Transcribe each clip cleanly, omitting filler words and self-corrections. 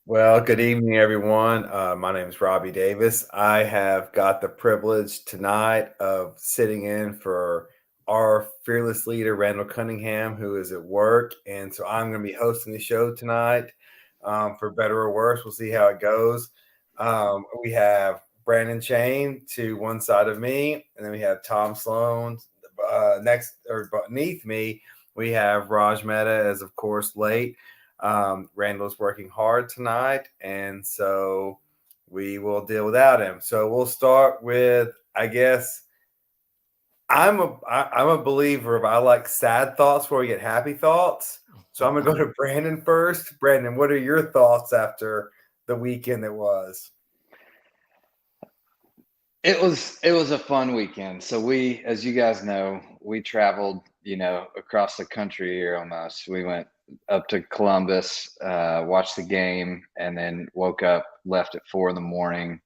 Well, good evening, everyone. My name is Robbie Davis. I have got the privilege tonight of sitting in for our fearless leader, Randall Cunningham, who is at work. And so I'm going to be hosting the show tonight. For better or worse, we'll see how it goes. We have Brandon Chain to one side of me, and then we have Tom Sloan next or beneath me. We have Raj Mehta, as of course, late. Randall's working hard tonight, and so we will deal without him. So we'll start with, I guess, I'm a believer of I like sad thoughts before we get happy thoughts. So I'm gonna go to Brandon first. Brandon, what are your thoughts after the weekend that was? It was a fun weekend. So we, as you guys know, we traveled, across the country here almost. We went up to Columbus, watched the game, and then woke up, left at 4 in the morning,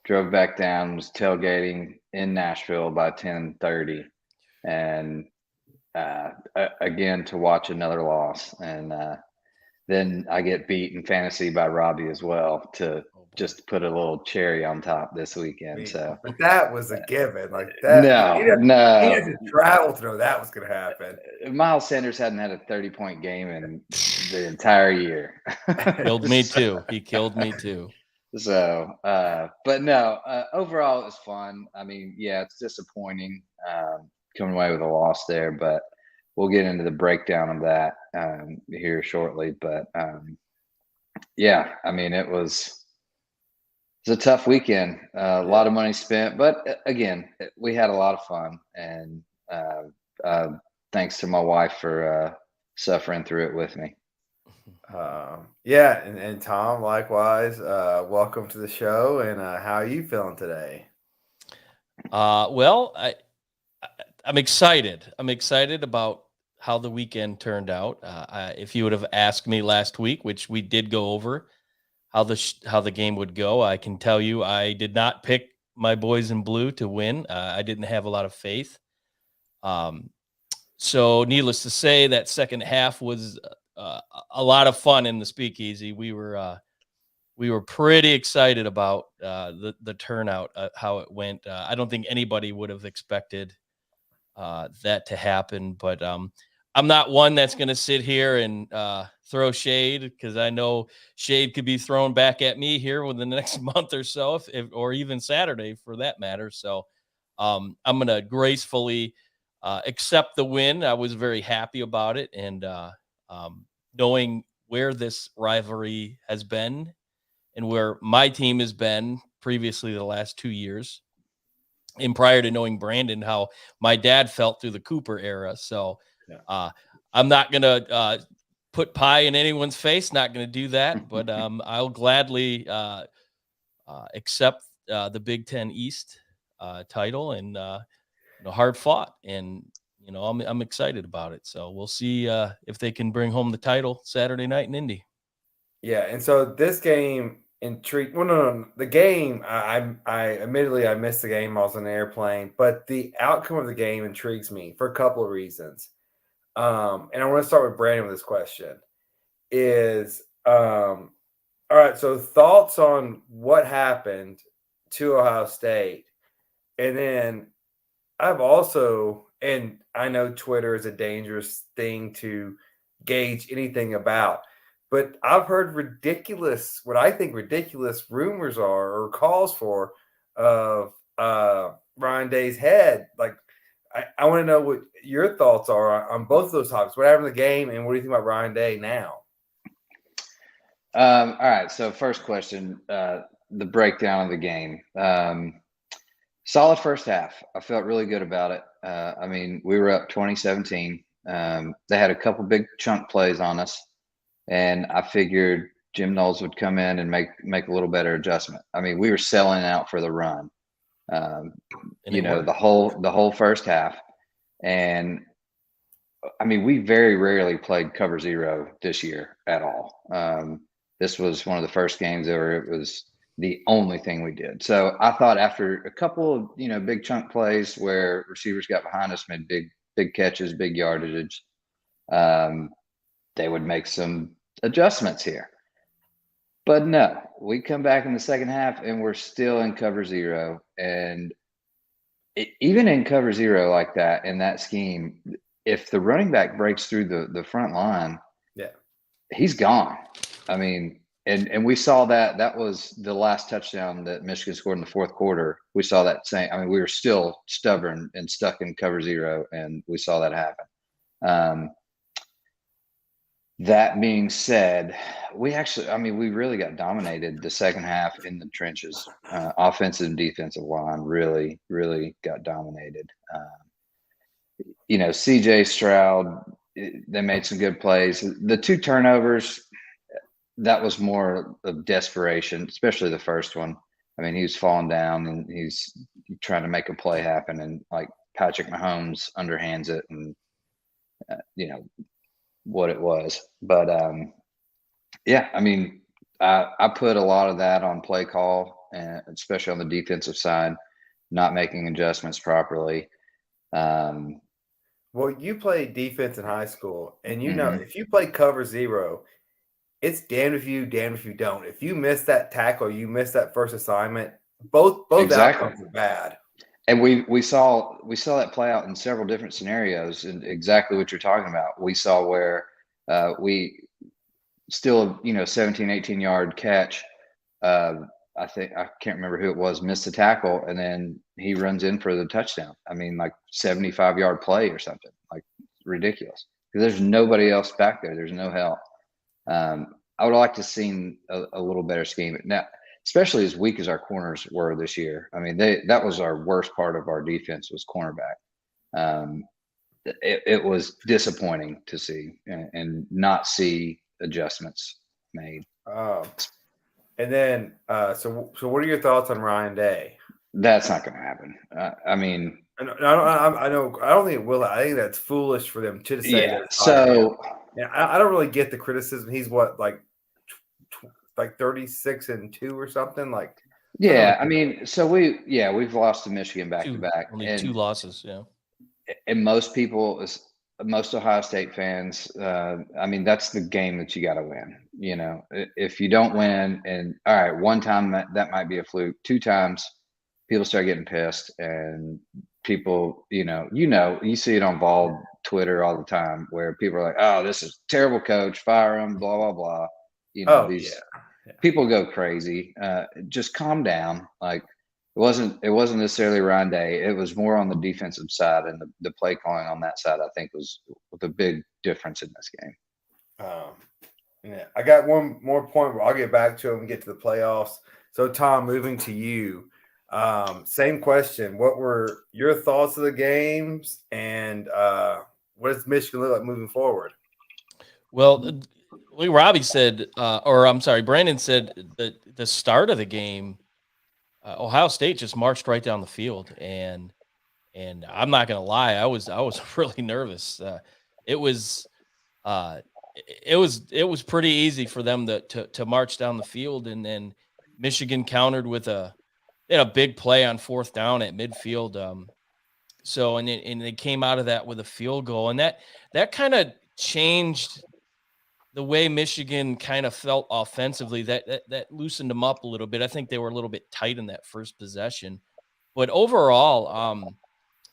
drove back down, was tailgating in Nashville by 10:30, and again to watch another loss. And then I get beat in fantasy by Robbie as well to just put a little cherry on top this weekend. So But that was a given. Like that, no, he no. had to travel to know that was gonna happen. Miles Sanders hadn't had a 30-point game in the entire year. Killed me too. He killed me too. But no, overall it was fun. I mean, yeah, it's disappointing coming away with a loss there, but we'll get into the breakdown of that here shortly. But yeah, I mean, it's a tough weekend. A lot of money spent, but again, we had a lot of fun, and thanks to my wife for suffering through it with me. Yeah, and Tom, likewise, welcome to the show. And how are you feeling today? Well, I'm excited. I'm excited about how the weekend turned out. If you would have asked me last week, which we did go over, how the game would go, I can tell you I did not pick my boys in blue to win. I didn't have a lot of faith. So needless to say, that second half was a lot of fun in the speakeasy. We were pretty excited about the turnout, how it went. I don't think anybody would have expected that to happen, but I'm not one that's going to sit here and throw shade, because I know shade could be thrown back at me here within the next month or so, or even Saturday for that matter. So I'm going to gracefully accept the win. I was very happy about it, and knowing where this rivalry has been and where my team has been previously the last 2 years, and prior to knowing Brandon, how my dad felt through the Cooper era. So I'm not going to put pie in anyone's face, not going to do that, but I'll gladly accept the Big Ten East title, and hard fought. And, I'm excited about it. So we'll see if they can bring home the title Saturday night in Indy. Yeah, and so this game intrigued. Well, no. The game. I admittedly I missed the game. I was on an airplane, but the outcome of the game intrigues me for a couple of reasons. And I want to start with Brandon with this question: Is all right. So thoughts on what happened to Ohio State, and then I've also, and I know Twitter is a dangerous thing to gauge anything about, but I've heard ridiculous, what I think ridiculous rumors are or calls for of Ryan Day's head. Like, I want to know what your thoughts are on both of those topics. What happened in the game, and what do you think about Ryan Day now? All right. So first question, the breakdown of the game. Solid first half. I felt really good about it. I mean, we were up 2017. They had a couple big chunk plays on us, and I figured Jim Knowles would come in and make a little better adjustment. I mean, we were selling out for the run. The whole first half, and I mean, we very rarely played cover zero this year at all. This was one of the first games where it was the only thing we did. So I thought after a couple of big chunk plays where receivers got behind us, made big catches, big yardage, they would make some adjustments here. But no, we come back in the second half and we're still in cover zero. And even in cover zero like that, in that scheme, if the running back breaks through the front line, Yeah. he's gone. I mean, and we saw that was the last touchdown that Michigan scored in the fourth quarter. We saw that same. I mean, we were still stubborn and stuck in cover zero, and we saw that happen. That being said, we really got dominated the second half in the trenches. Offensive and defensive line really, really got dominated. CJ Stroud, they made some good plays. The 2 turnovers, that was more of desperation, especially the first one. I mean, he was falling down and he's trying to make a play happen, and like Patrick Mahomes underhands it, and what it was. But yeah, I mean, I put a lot of that on play call, and especially on the defensive side, not making adjustments properly. Well, you played defense in high school, and Mhm. if you play cover zero, it's damned if you, damned if you don't. If you miss that tackle, you miss that first assignment, both Exactly. outcomes are bad. And we saw that play out in several different scenarios, and exactly what you're talking about. We saw where we still, 17, 18-yard catch. I can't remember who it was, missed the tackle, and then he runs in for the touchdown. I mean, like 75-yard play or something, like ridiculous. Because there's nobody else back there. There's no help. I would like to see a little better scheme now, especially as weak as our corners were this year. I mean, that was our worst part of our defense was cornerback. It was disappointing to see and not see adjustments made. And then, so what are your thoughts on Ryan Day? That's not going to happen. I mean, I know. I don't think it will. I think that's foolish for them to say yeah. that. So I don't really get the criticism. He's what, like 36-2 or something, like. Yeah, I mean, so we've lost to Michigan back to back, only 2 losses. Yeah, and most Ohio State fans, I mean, that's the game that you got to win. If you don't win, and all right, one time that might be a fluke. 2 times, people start getting pissed, and people, you see it on Vol Twitter all the time, where people are like, "Oh, this is terrible coach, fire him," blah blah blah. These people go crazy. Just calm down. Like, it wasn't necessarily Ryan Day. It was more on the defensive side, and the play calling on that side, I think, was the big difference in this game. Yeah, I got one more point where I'll get back to him and get to the playoffs. So, Tom, moving to you, same question. What were your thoughts of the games, and what does Michigan look like moving forward? Well, like Robbie said, Brandon said that the start of the game, Ohio State just marched right down the field, and I'm not gonna lie, I was really nervous. It was pretty easy for them to march down the field, and then Michigan countered with they had a big play on 4th down at midfield. And they came out of that with a field goal, and that kind of changed the way Michigan kind of felt offensively. That loosened them up a little bit. I think they were a little bit tight in that first possession, but overall,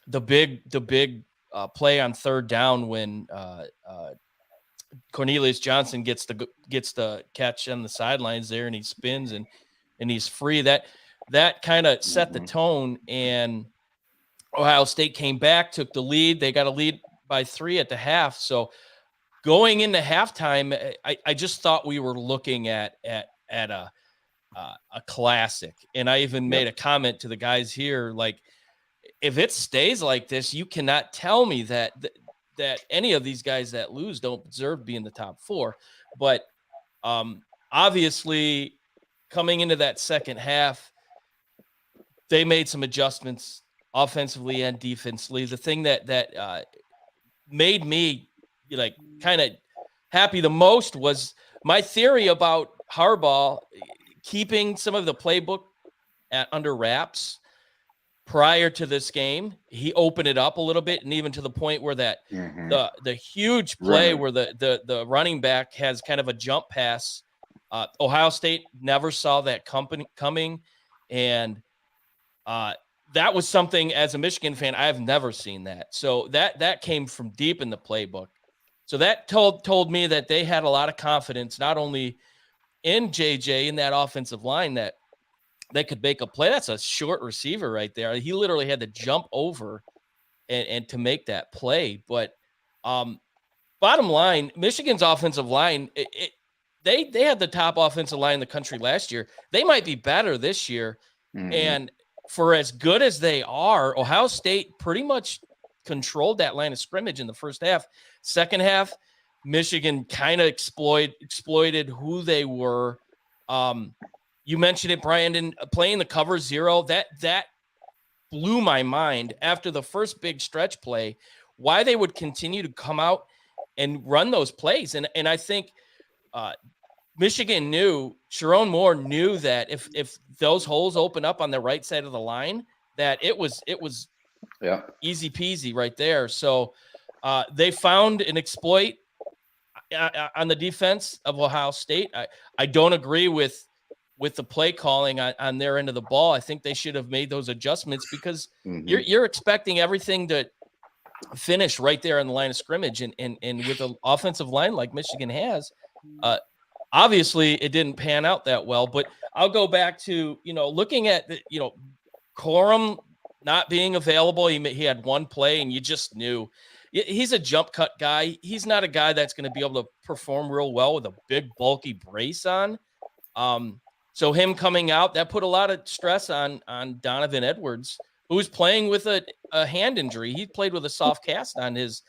the big play on 3rd down when Cornelius Johnson gets the catch on the sidelines there, and he spins and he's free. That kind of set the tone, and Ohio State came back, took the lead. They got a lead by 3 at the half. So going into halftime, I just thought we were looking at a classic. And I even made a comment to the guys here, like, if it stays like this, you cannot tell me that any of these guys that lose don't deserve to be in the top 4. But obviously, coming into that second half, they made some adjustments offensively and defensively. The thing that made me like kind of happy the most was my theory about Harbaugh keeping some of the playbook under wraps prior to this game. He opened it up a little bit, and even to the point where that the huge play where the running back has kind of a jump pass Ohio State never saw that coming, and that was something as a Michigan fan I've never seen that. So that came from deep in the playbook. So that told me that they had a lot of confidence, not only in JJ in that offensive line that they could make a play. That's a short receiver right there. He literally had to jump over and to make that play. But bottom line, Michigan's offensive line, they had the top offensive line in the country last year. They might be better this year. Mhm. And for as good as they are, Ohio State pretty much controlled that line of scrimmage in the first half. Second half, Michigan kind of exploited who they were. You mentioned it, Brandon, playing the cover zero. That blew my mind after the first big stretch play, why they would continue to come out and run those plays. And I think Michigan knew, Sharon Moore knew that if those holes open up on the right side of the line, that it was easy peasy right there. So they found an exploit on the defense of Ohio State. I don't agree with the play calling on their end of the ball. I think they should have made those adjustments because you're expecting everything to finish right there on the line of scrimmage. And with an offensive line like Michigan has, obviously it didn't pan out that well. But I'll go back to, looking at Corum not being available. He had one play and you just knew he's a jump cut guy. He's not a guy that's going to be able to perform real well with a big bulky brace on. So him coming out, that put a lot of stress on Donovan Edwards, who was playing with a hand injury. He played with a soft cast on his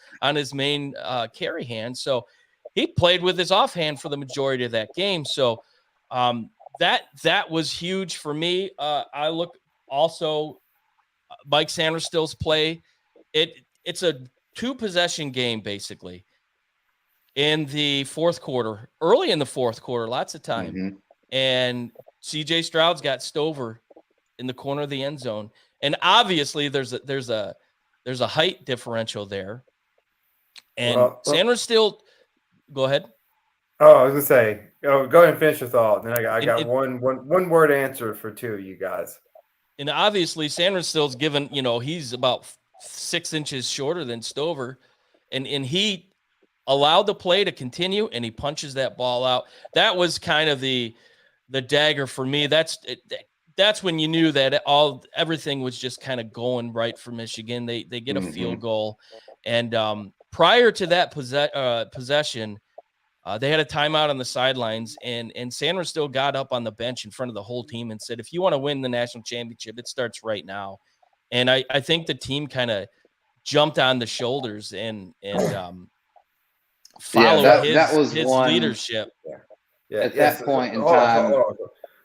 main carry hand. So he played with his offhand for the majority of that game. So that was huge for me. I look also Mike Sanderstill's play. It's a 2-possession game basically in the fourth quarter, early in the fourth quarter, lots of time. Mm-hmm. And CJ Stroud's got Stover in the corner of the end zone. And obviously there's a height differential there. And Sanders still go ahead. Oh, I was gonna say, go ahead and finish your thought. Then I got one word answer for two of you guys. And obviously Sanders still's given, he's about 6 inches shorter than Stover. And he allowed the play to continue and he punches that ball out. That was kind of the dagger for me. That's when you knew that everything was just kind of going right for Michigan. They get a field goal. And prior to that possession, they had a timeout on the sidelines, and Sanders still got up on the bench in front of the whole team and said, if you want to win the national championship, it starts right now. And I think the team kind of jumped on the shoulders and followed his leadership. Yeah. At that point in time. Hold on.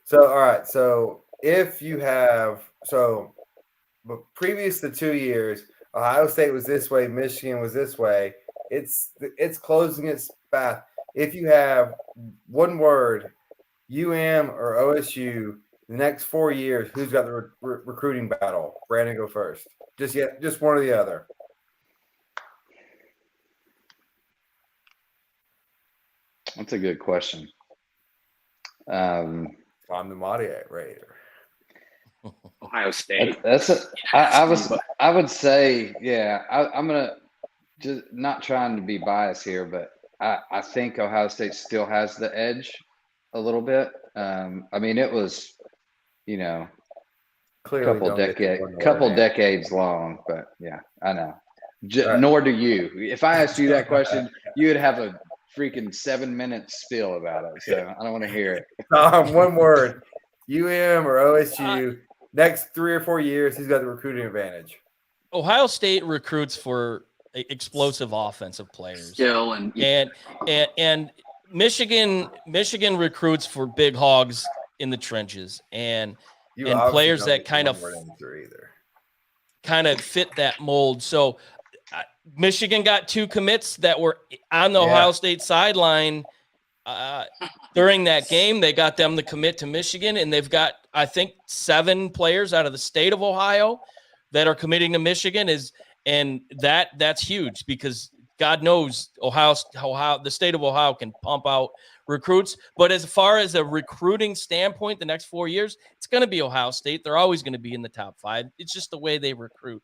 So, all right. So if you have, but previous to 2 years, Ohio State was this way, Michigan was this way. It's closing its path. If you have one word, UM or OSU, the next 4 years, who's got the recruiting battle? Brandon, go first. Just one or the other. That's a good question. I'm the moderator. Ohio State. I would say, yeah. I'm gonna just not trying to be biased here, but I think Ohio State still has the edge a little bit. I mean, it was, couple decades long, but yeah, I know. Right. Nor do you. If I asked you that question, you would have a freaking 7-minute spiel about it. So I don't want to hear it. One word, UM or OSU. Next 3 or 4 years, he's got the recruiting advantage. Ohio State recruits for explosive offensive players. Skill and Michigan recruits for big hogs in the trenches and players that kind of fit that mold. So Michigan got 2 commits that were on the Ohio State sideline during that game. They got them to commit to Michigan, and they've got, I think, 7 players out of the state of Ohio that are committing to Michigan. And that's huge because God knows Ohio, the state of Ohio can pump out recruits. But as far as a recruiting standpoint, the next 4 years, it's going to be Ohio State. They're always going to be in the top 5. It's just the way they recruit.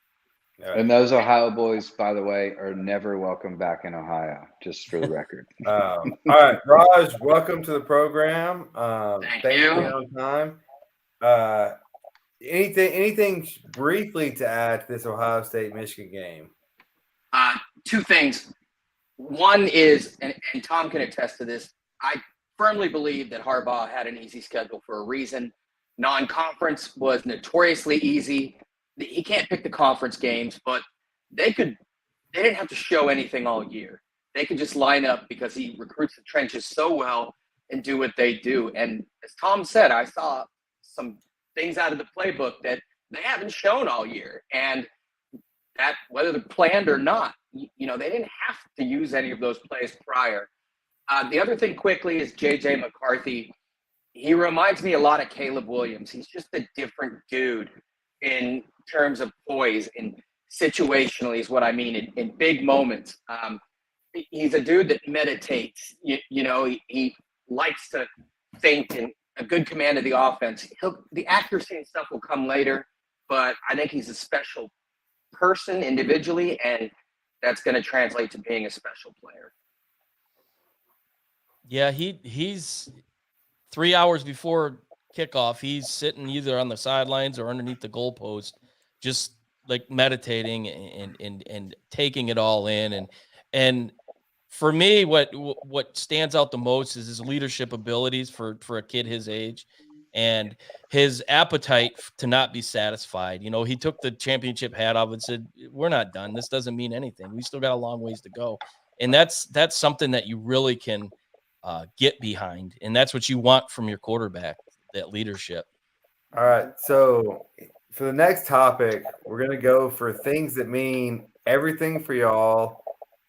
And those Ohio boys, by the way, are never welcome back in Ohio, just for the record. All right, Raj, welcome to the program. Thank you. For being on time. Anything briefly to add to this Ohio State-Michigan game? Two things. One is, and Tom can attest to this, I firmly believe that Harbaugh had an easy schedule for a reason. Non-conference was notoriously easy. He can't pick the conference games, but they didn't have to show anything all year. They could just line up because he recruits the trenches so well and do what they do. And as Tom said, I saw some things out of the playbook that they haven't shown all year. And that, whether they're planned or not, they didn't have to use any of those plays prior. The other thing quickly is J.J. McCarthy. He reminds me a lot of Caleb Williams. He's just a different dude in terms of poise and situationally is what I mean in big moments. He's a dude that meditates. He likes to think and a good command of the offense. The accuracy and stuff will come later, but I think he's a special person individually, and that's going to translate to being a special player. Yeah, he's 3 hours before kickoff. He's sitting either on the sidelines or underneath the goalpost, just like meditating and taking it all in. And for me, what stands out the most is his leadership abilities for a kid his age, and his appetite to not be satisfied. He took the championship hat off and said, "We're not done. This doesn't mean anything. We still got a long ways to go." And that's something that you really can get behind, and that's what you want from your quarterback, that leadership. All right, so for the next topic, we're going to go for things that mean everything for y'all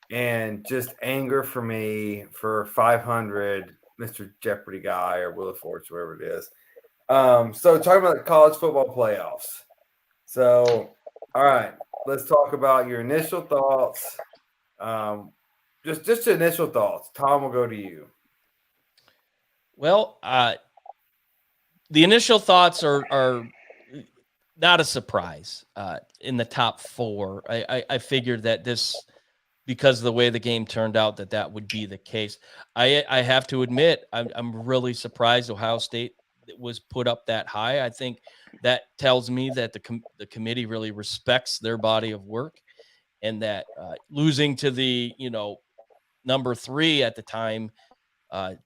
and just anger for me for 500, Mr. Jeopardy guy or Wheel of Fortune, whatever it is. So talking about the college football playoffs. So, all right, let's talk about your initial thoughts. Just initial thoughts. Tom, will go to you. Well, the initial thoughts are not a surprise. In the top 4, I figured that this, because of the way the game turned out, that would be the case. I have to admit, I'm really surprised Ohio State was put up that high. I think that tells me that the committee really respects their body of work, and that losing to the number 3 at the time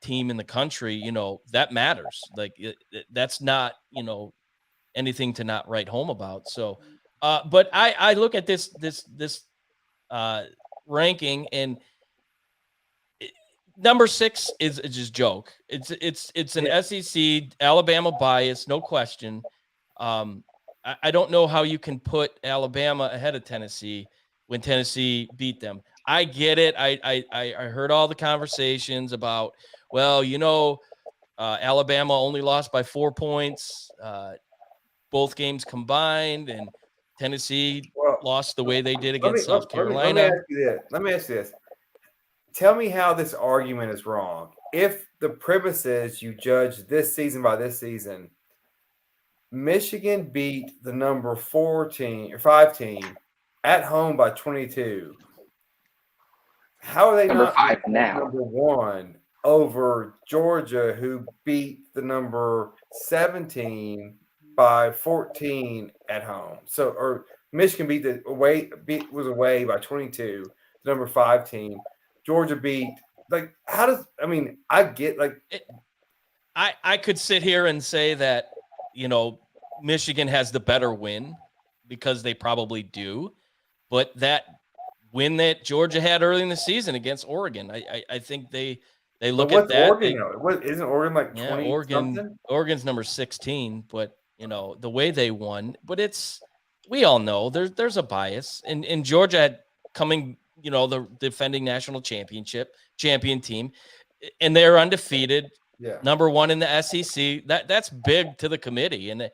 team in the country, that matters. Like that's not anything to not write home about. So, but I look at this ranking, and number 6 is just joke. It's an SEC Alabama bias, no question. I don't know how you can put Alabama ahead of Tennessee when Tennessee beat them. I get it. I heard all the conversations about, Alabama only lost by 4 points, both games combined, and Tennessee lost the way they did against South Carolina. Let me ask you this. Tell me how this argument is wrong. If the premise is you judge this season by this season, Michigan beat the number 5 team at home by 22. How are they Number not 5 now? number 1 over Georgia, who beat the number 17 by 14 at home? So, or Michigan was away by 22. The number 5 team. Georgia beat. Like, I get like. I could sit here and say that Michigan has the better win because they probably do, but that win that Georgia had early in the season against Oregon, I think they look at that. Isn't Oregon like 20 something? Oregon's number 16, but the way they won, but we all know there's a bias, and Georgia had coming, the defending national champion team, and they're undefeated. Yeah. Number 1 in the SEC. That's big to the committee, and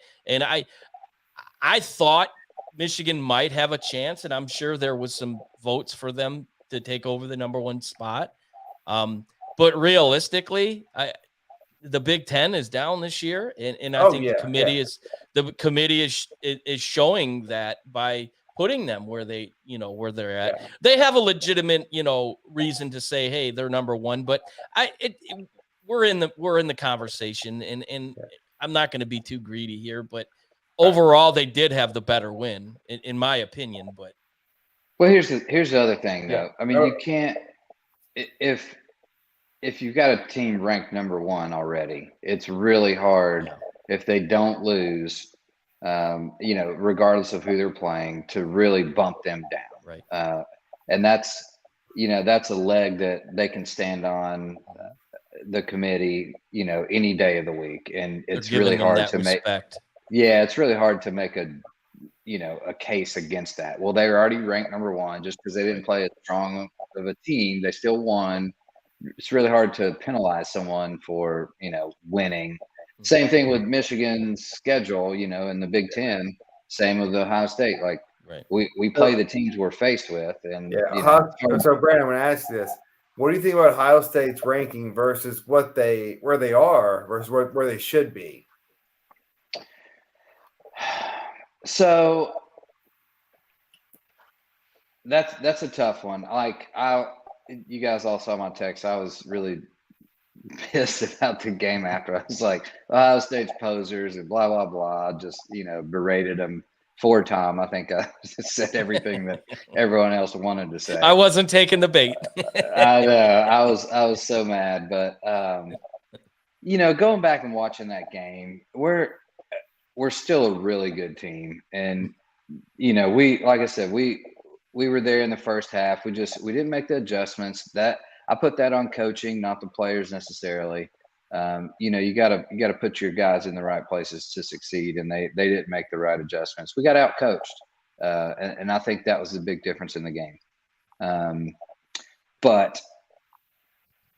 I thought Michigan might have a chance, and I'm sure there was some votes for them to take over the number 1 spot. But realistically, the Big Ten is down this year, and I think the committee is showing that by putting them where they're at. Yeah. They have a legitimate, reason to say, hey, they're number 1, but we're in the conversation, and I'm not going to be too greedy here, but overall they did have the better win in my opinion. But well, here's the other thing though. I mean, you can't, if you've got a team ranked number 1 already, it's really hard if they don't lose, regardless of who they're playing, to really bump them down. Right. And that's a leg that they can stand on, the committee, any day of the week. And it's really hard to respect. it's really hard to make a case against that. Well, they're already ranked number 1 just because they didn't play as strong of a team. They still won. It's really hard to penalize someone for, winning. Same thing with Michigan's schedule, in the Big Ten. Same with Ohio State. Like, we play the teams we're faced with. And so Brandon, I'm going to ask you this. What do you think about Ohio State's ranking versus where they are versus where they should be? So that's a tough one. Like, you guys all saw my text. I was really pissed about the game after. I was like, Ohio State's posers and blah, blah, blah. Just, berated them 4 times. I think I said everything that everyone else wanted to say. I wasn't taking the bait. I know. I was so mad. But, going back and watching that game, we're still a really good team. And, like I said, we were there in the first half. We didn't make the adjustments. That I put that on coaching, not the players necessarily. You gotta put your guys in the right places to succeed, and they didn't make the right adjustments. We got out coached, and I think that was the big difference in the game. But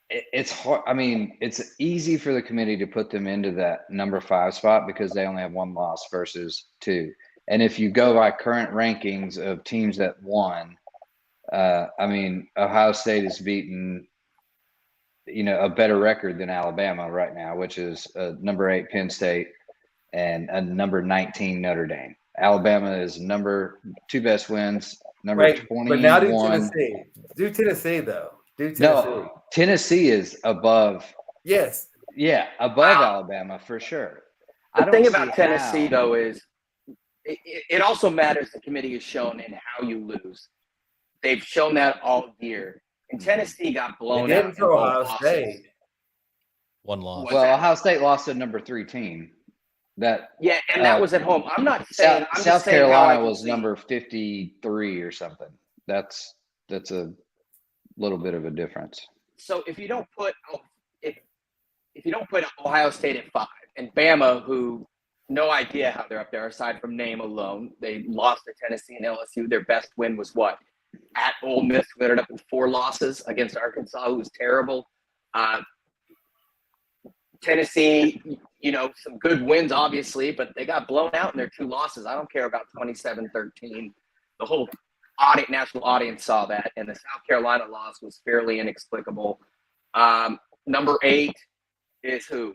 it's hard. I mean, it's easy for the committee to put them into that number 5 spot because they only have 1 loss versus 2. And if you go by current rankings of teams that won, Ohio State is beaten, a better record than Alabama right now, which is number 8 Penn State and a number 19 Notre Dame. Alabama is number 2 best wins, number 21. But now do Tennessee. Do Tennessee though. No, Tennessee is above. Yes. Yeah, above Alabama for sure. The thing about Tennessee though is it also matters. The committee has shown in how you lose. They've shown that all year. And Tennessee got blown out. For Ohio State. 1 loss. Well, Ohio State lost to number 3 team. That was at home. I'm not saying South Carolina was number 53 or something. That's a little bit of a difference. So if you don't put Ohio State at 5 and Bama, who no idea how they're up there aside from name alone, they lost to Tennessee and LSU. Their best win was what? At Ole Miss, who ended up with 4 losses against Arkansas, who was terrible. Tennessee, some good wins, obviously, but they got blown out in their 2 losses. I don't care about 27-13. The whole national audience saw that, and the South Carolina loss was fairly inexplicable. Number 8 is who?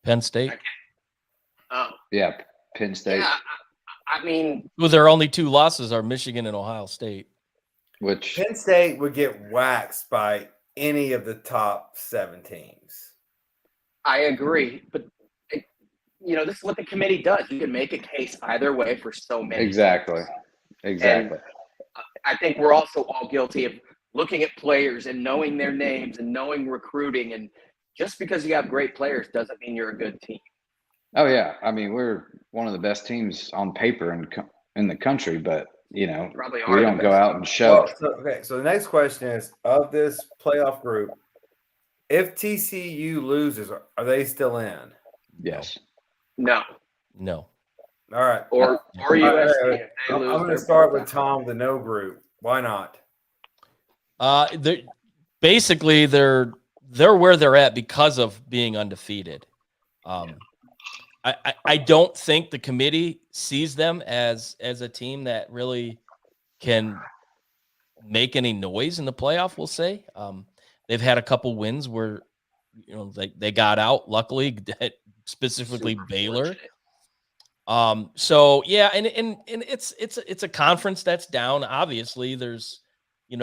Penn State. Oh. Yeah, Penn State. Yeah, I mean, well, their only 2 losses are Michigan and Ohio State. Which Penn State would get waxed by any of the top 7 teams. I agree, but this is what the committee does. You can make a case either way for so many. Exactly. And I think we're also all guilty of looking at players and knowing their names and knowing recruiting. And just because you have great players doesn't mean you're a good team. Oh yeah, I mean we're one of the best teams on paper in the country, but we don't go out and show it. So the next question is: of this playoff group, if TCU loses, are they still in? Yes. No. No. All right. Or USC. I'm going to start with Tom, the no group. Why not? Basically they're where they're at because of being undefeated. I don't think the committee sees them as a team that really can make any noise in the playoff, we'll say. They've had a couple wins where, they got out, luckily, specifically Super Baylor. fortunate. So yeah, and it's a conference that's down. Obviously, there's, you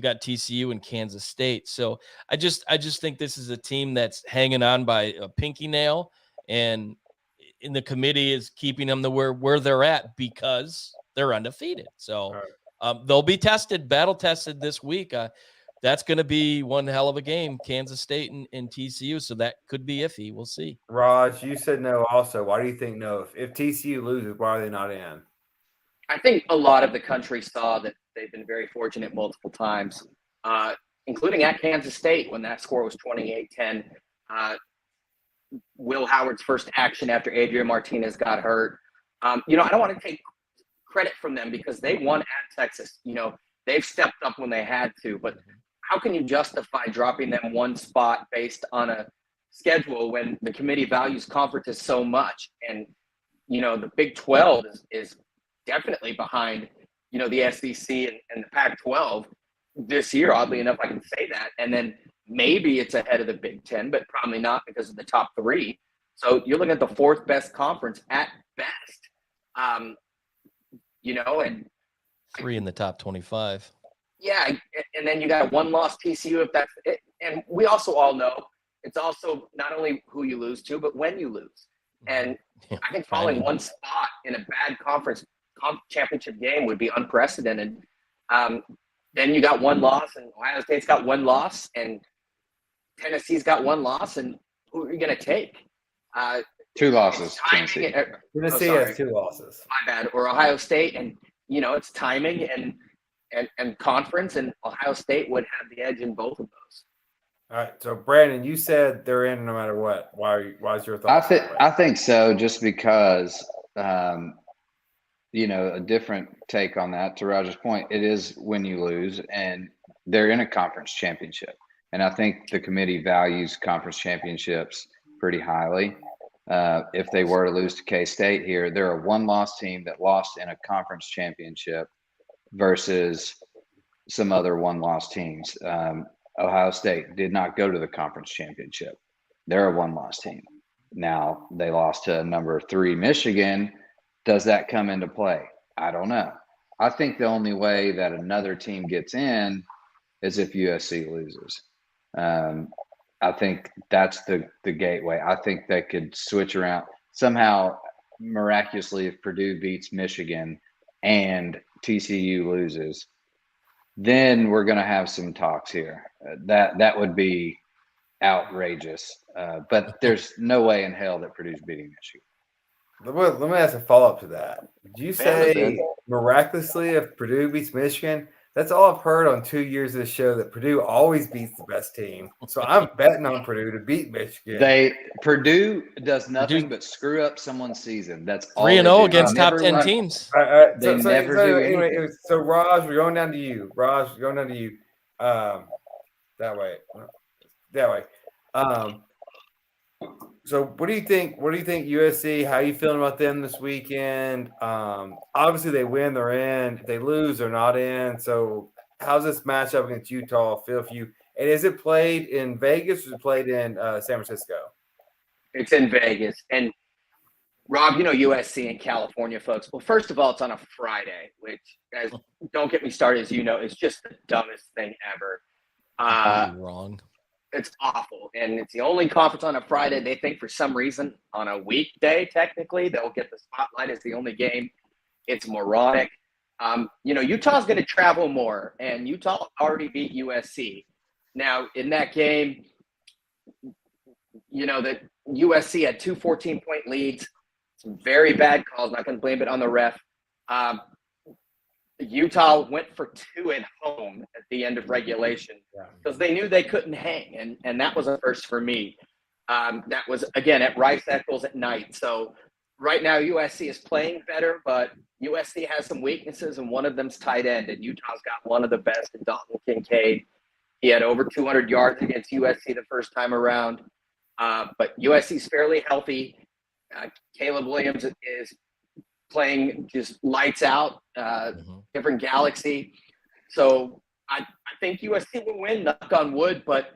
got TCU and Kansas State. So I just think this is a team that's hanging on by a pinky nail, and in the committee is keeping them to where they're at because they're undefeated. So they'll be battle tested this week. That's going to be one hell of a game, Kansas State and TCU. So that could be iffy. We'll see. Raj, you said no also. Why do you think no? If TCU loses, why are they not in? I think a lot of the country saw that they've been very fortunate multiple times, including at Kansas State when that score was 28-10. Will Howard's first action after Adrian Martinez got hurt. I don't want to take credit from them because they won at Texas. They've stepped up when they had to, but how can you justify dropping them one spot based on a schedule when the committee values conferences so much? And, the Big 12 is definitely behind, the SEC and the Pac-12 this year. Oddly enough, I can say that. And then maybe it's ahead of the Big 10, but probably not because of the top three. So you're looking at the fourth best conference at best. And 3 in the top 25. Yeah, and then you got one loss TCU if that's it. And we also all know it's also not only who you lose to, but when you lose. And I think falling one spot in a bad conference championship game would be unprecedented. Then you got one loss, and Ohio State's got one loss, and Tennessee's got one loss, and who are you going to take? 2 losses. Tennessee has 2 losses. My bad. Or Ohio State, and it's timing and conference, and Ohio State would have the edge in both of those. All right. So Brandon, you said they're in no matter what. Why is your thought? I think so, just because a different take on that. To Roger's point, it is when you lose, and they're in a conference championship. And I think the committee values conference championships pretty highly. If they were to lose to K-State here, they're a one-loss team that lost in a conference championship versus some other one-loss teams. Ohio State did not go to the conference championship. They're a one-loss team. Now, they lost to number 3 Michigan. Does that come into play? I don't know. I think the only way that another team gets in is if USC loses. I think that's the gateway. I think they could switch around somehow miraculously if Purdue beats Michigan and TCU loses. Then we're going to have some talks here. That would be outrageous. But there's no way in hell that Purdue's beating Michigan. Let me ask a follow-up to that. Did you say miraculously if Purdue beats Michigan? That's all I've heard on 2 years of the show, that Purdue always beats the best team. So I'm betting on Purdue to beat Michigan. Purdue does nothing but screw up someone's season. That's all 3-0 against top 10 teams. They never do anyway, anything. So Raj, we're going down to you. That way. So what do you think? What do you think USC? How are you feeling about them this weekend? Obviously they win, they're in. If they lose, they're not in. So how's this matchup against Utah feel for you? And is it played in Vegas or is it played in San Francisco? It's in Vegas. And Rob, USC and California folks. Well, first of all, it's on a Friday, which, don't get me started, as you know, is just the dumbest thing ever. Wrong. It's awful. And it's the only conference on a Friday. They think for some reason on a weekday, technically, they'll get the spotlight as the only game. It's moronic. Utah's going to travel more, and Utah already beat USC. Now, in that game, that USC had 2 14-point leads, some very bad calls. Not going to blame it on the ref. Utah went for 2 at home at the end of regulation because they knew they couldn't hang, and that was a first for me. That was, again, at Rice Eccles at night. So right now USC is playing better, but USC has some weaknesses, and one of them's tight end, and Utah's got one of the best in Dalton Kincaid. He had over 200 yards against USC the first time around, but USC's fairly healthy. Caleb Williams is playing just lights out, different galaxy. So I think USC will win, knock on wood, but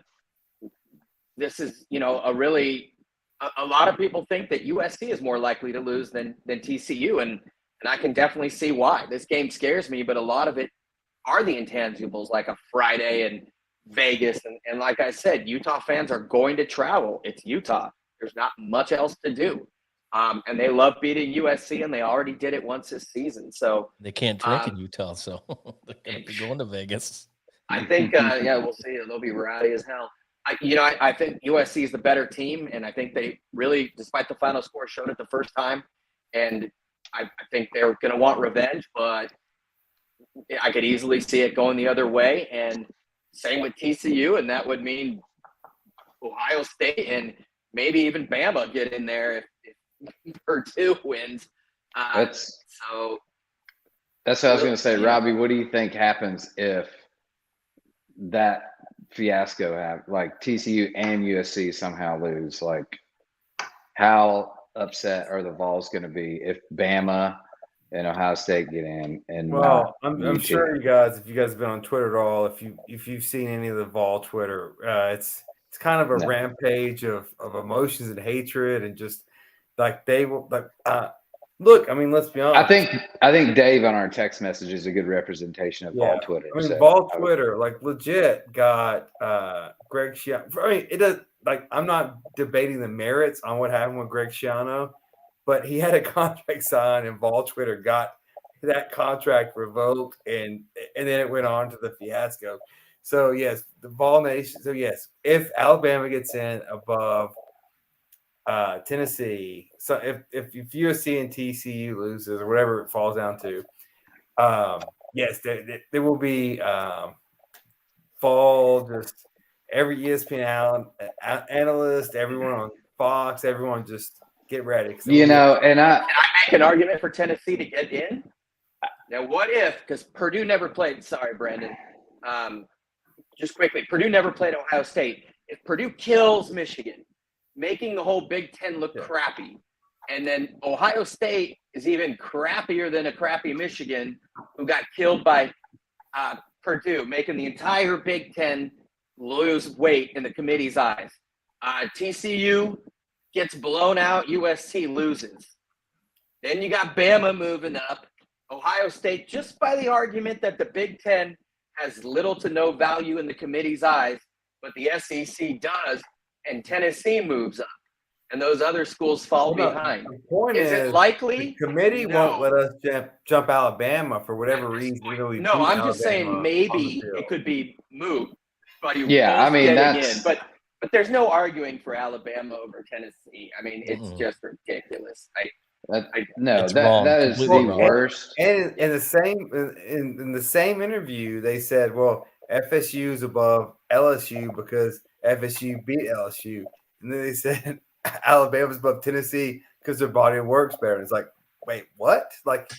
this is, a lot of people think that USC is more likely to lose than TCU, and I can definitely see why. This game scares me, but a lot of it are the intangibles, like a Friday and Vegas, and like I said, Utah fans are going to travel. It's Utah. There's not much else to do. And they love beating USC, and they already did it once this season. So They can't drink in Utah, so they're going to be going to Vegas. I think, we'll see. They'll be rowdy as hell. I think USC is the better team, and I think they really, despite the final score, showed it the first time. And I think they're going to want revenge, but I could easily see it going the other way. And same with TCU, and that would mean Ohio State and maybe even Bama get in there if Purdue wins. That's what I was going to say. Robbie, what do you think happens if that fiasco happens, like TCU and USC somehow lose? Like, how upset are the Vols going to be if Bama and Ohio State get in? And I'm sure you guys, if you guys have been on Twitter at all, if you've seen any of the Vol Twitter, it's kind of a rampage of emotions and hatred, and just like they will look. I mean, let's be honest. I think Dave on our text message is a good representation of Vol Twitter. I mean, Vol Twitter, like, legit got Greg Schiano. I mean, it does. Like, I'm not debating the merits on what happened with Greg Schiano, but he had a contract signed, and Vol Twitter got that contract revoked, and then it went on to the fiasco. So yes, the Vol Nation. So yes, if Alabama gets in above Tennessee, so if USC and TCU loses or whatever it falls down to, yes, there will be fall. Just every ESPN analyst, everyone on Fox, everyone just get ready. And can I make an argument for Tennessee to get in? Now, what if, because Purdue never played, sorry, Brandon, just quickly, Purdue never played Ohio State. If Purdue kills Michigan, making the whole Big Ten look crappy, and then Ohio State is even crappier than a crappy Michigan who got killed by Purdue, making the entire Big Ten lose weight in the committee's eyes. TCU gets blown out, USC loses. Then you got Bama moving up. Ohio State, just by the argument that the Big Ten has little to no value in the committee's eyes, but the SEC does, and Tennessee moves up, and those other schools fall behind. The point is it likely? The committee won't let us jump Alabama for whatever reason. No, I'm just saying maybe it could be moot. But but there's no arguing for Alabama over Tennessee. I mean, it's just ridiculous. That is the worst. And in the same interview, they said, well, FSU is above LSU because FSU beat LSU, and then they said Alabama's above Tennessee because their body of work's better. And it's like, wait, what? Like,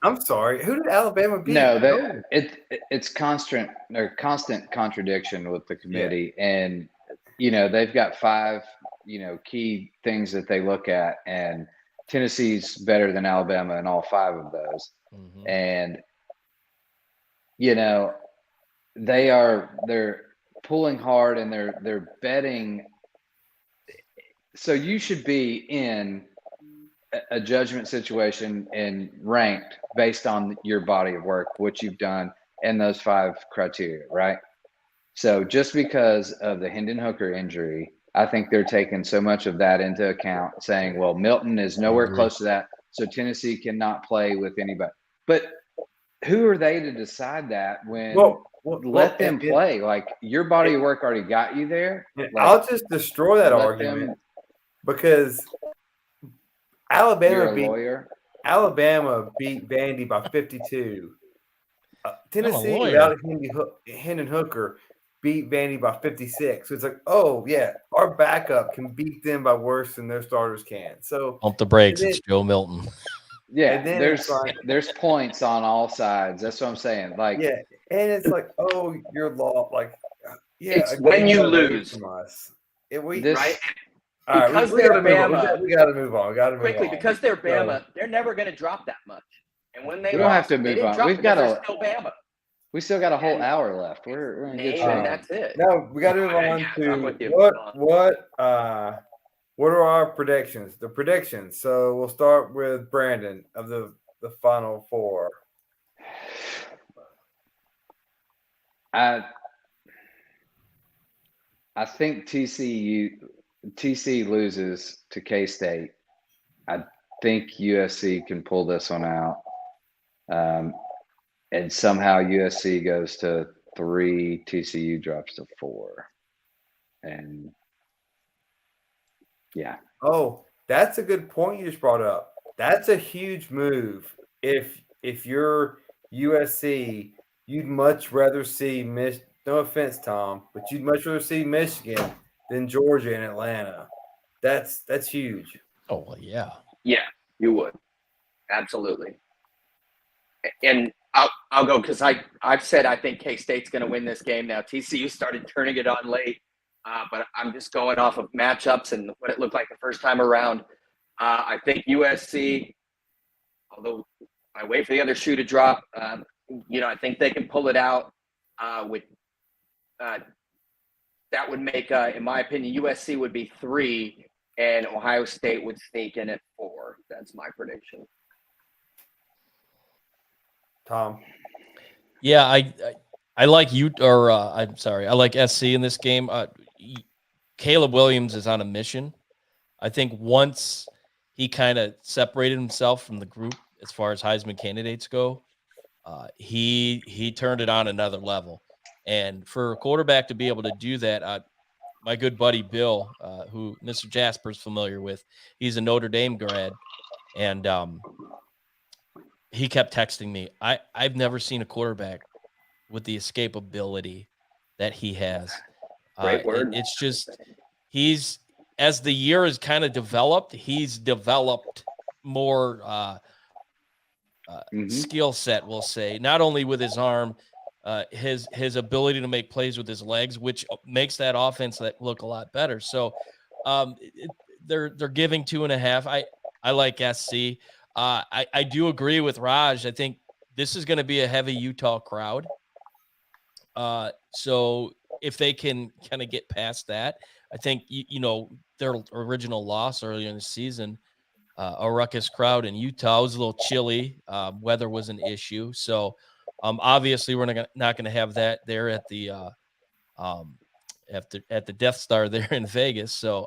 I'm sorry, who did Alabama beat? No, it's constant contradiction with the committee, and they've got 5 key things that they look at, and Tennessee's better than Alabama in all 5 of those. And they're pulling hard, and they're betting. So you should be in a judgment situation and ranked based on your body of work, what you've done, and those 5 criteria, right? So just because of the Hendon Hooker injury, I think they're taking so much of that into account, saying, well, Milton is nowhere close to that, so Tennessee cannot play with anybody. But who are they to decide that when let them play? Like, your body of work already got you there. Like, I'll just destroy that argument because Alabama beat Vandy by 52. Tennessee, without Hendon Hooker, beat Vandy by 56. So it's like, oh yeah, our backup can beat them by worse than their starters can. So pump the brakes. It's Joe Milton. Yeah, there's points on all sides. That's what I'm saying. Like, yeah, and it's like, oh, you're lost. Like, yeah, it's when you lose from us. Right? Because they're Bama, we got to move on. We got to move quickly on. Because they're Bama, they're never going to drop that much. And when they don't have to move on. We've got still Bama. We still got a whole hour left. We're in good Name, shape. and that's it. No, we got to move on Yeah, I'm with to you. what are our predictions? The predictions. So we'll start with Brandon of the Final Four. I think TC loses to K-State. I think USC can pull this one out. And somehow USC goes to 3, TCU drops to 4. And yeah. Oh, that's a good point you just brought up. That's a huge move. If you're USC, you'd much rather see no offense, Tom, but you'd much rather see Michigan than Georgia and Atlanta. That's huge. Oh well, yeah. Yeah, you would. Absolutely. And I'll go because I've said I think K-State's going to win this game. Now TCU started turning it on late, but I'm just going off of matchups and what it looked like the first time around. I think USC, although I wait for the other shoe to drop, I think they can pull it out. That would make, in my opinion, USC would be 3, and Ohio State would sneak in at 4. That's my prediction. Tom. Yeah, I like you, or I'm sorry, I like SC in this game. Caleb Williams is on a mission. I think once he kind of separated himself from the group as far as Heisman candidates go, he turned it on another level. And for a quarterback to be able to do that, my good buddy Bill, who Mr. Jasper's familiar with, he's a Notre Dame grad, and he kept texting me. I've never seen a quarterback with the escapability that he has. Great word. It's just he's, as the year has kind of developed, he's developed more skill set, we'll say, not only with his arm, his ability to make plays with his legs, which makes that offense look a lot better. So they're giving 2.5. I like SC. I do agree with Raj. I think this is going to be a heavy Utah crowd. So if they can kind of get past that, I think, their original loss earlier in the season, a ruckus crowd in Utah was a little chilly. Weather was an issue. So obviously we're not going to have that there at the at the Death Star there in Vegas. So,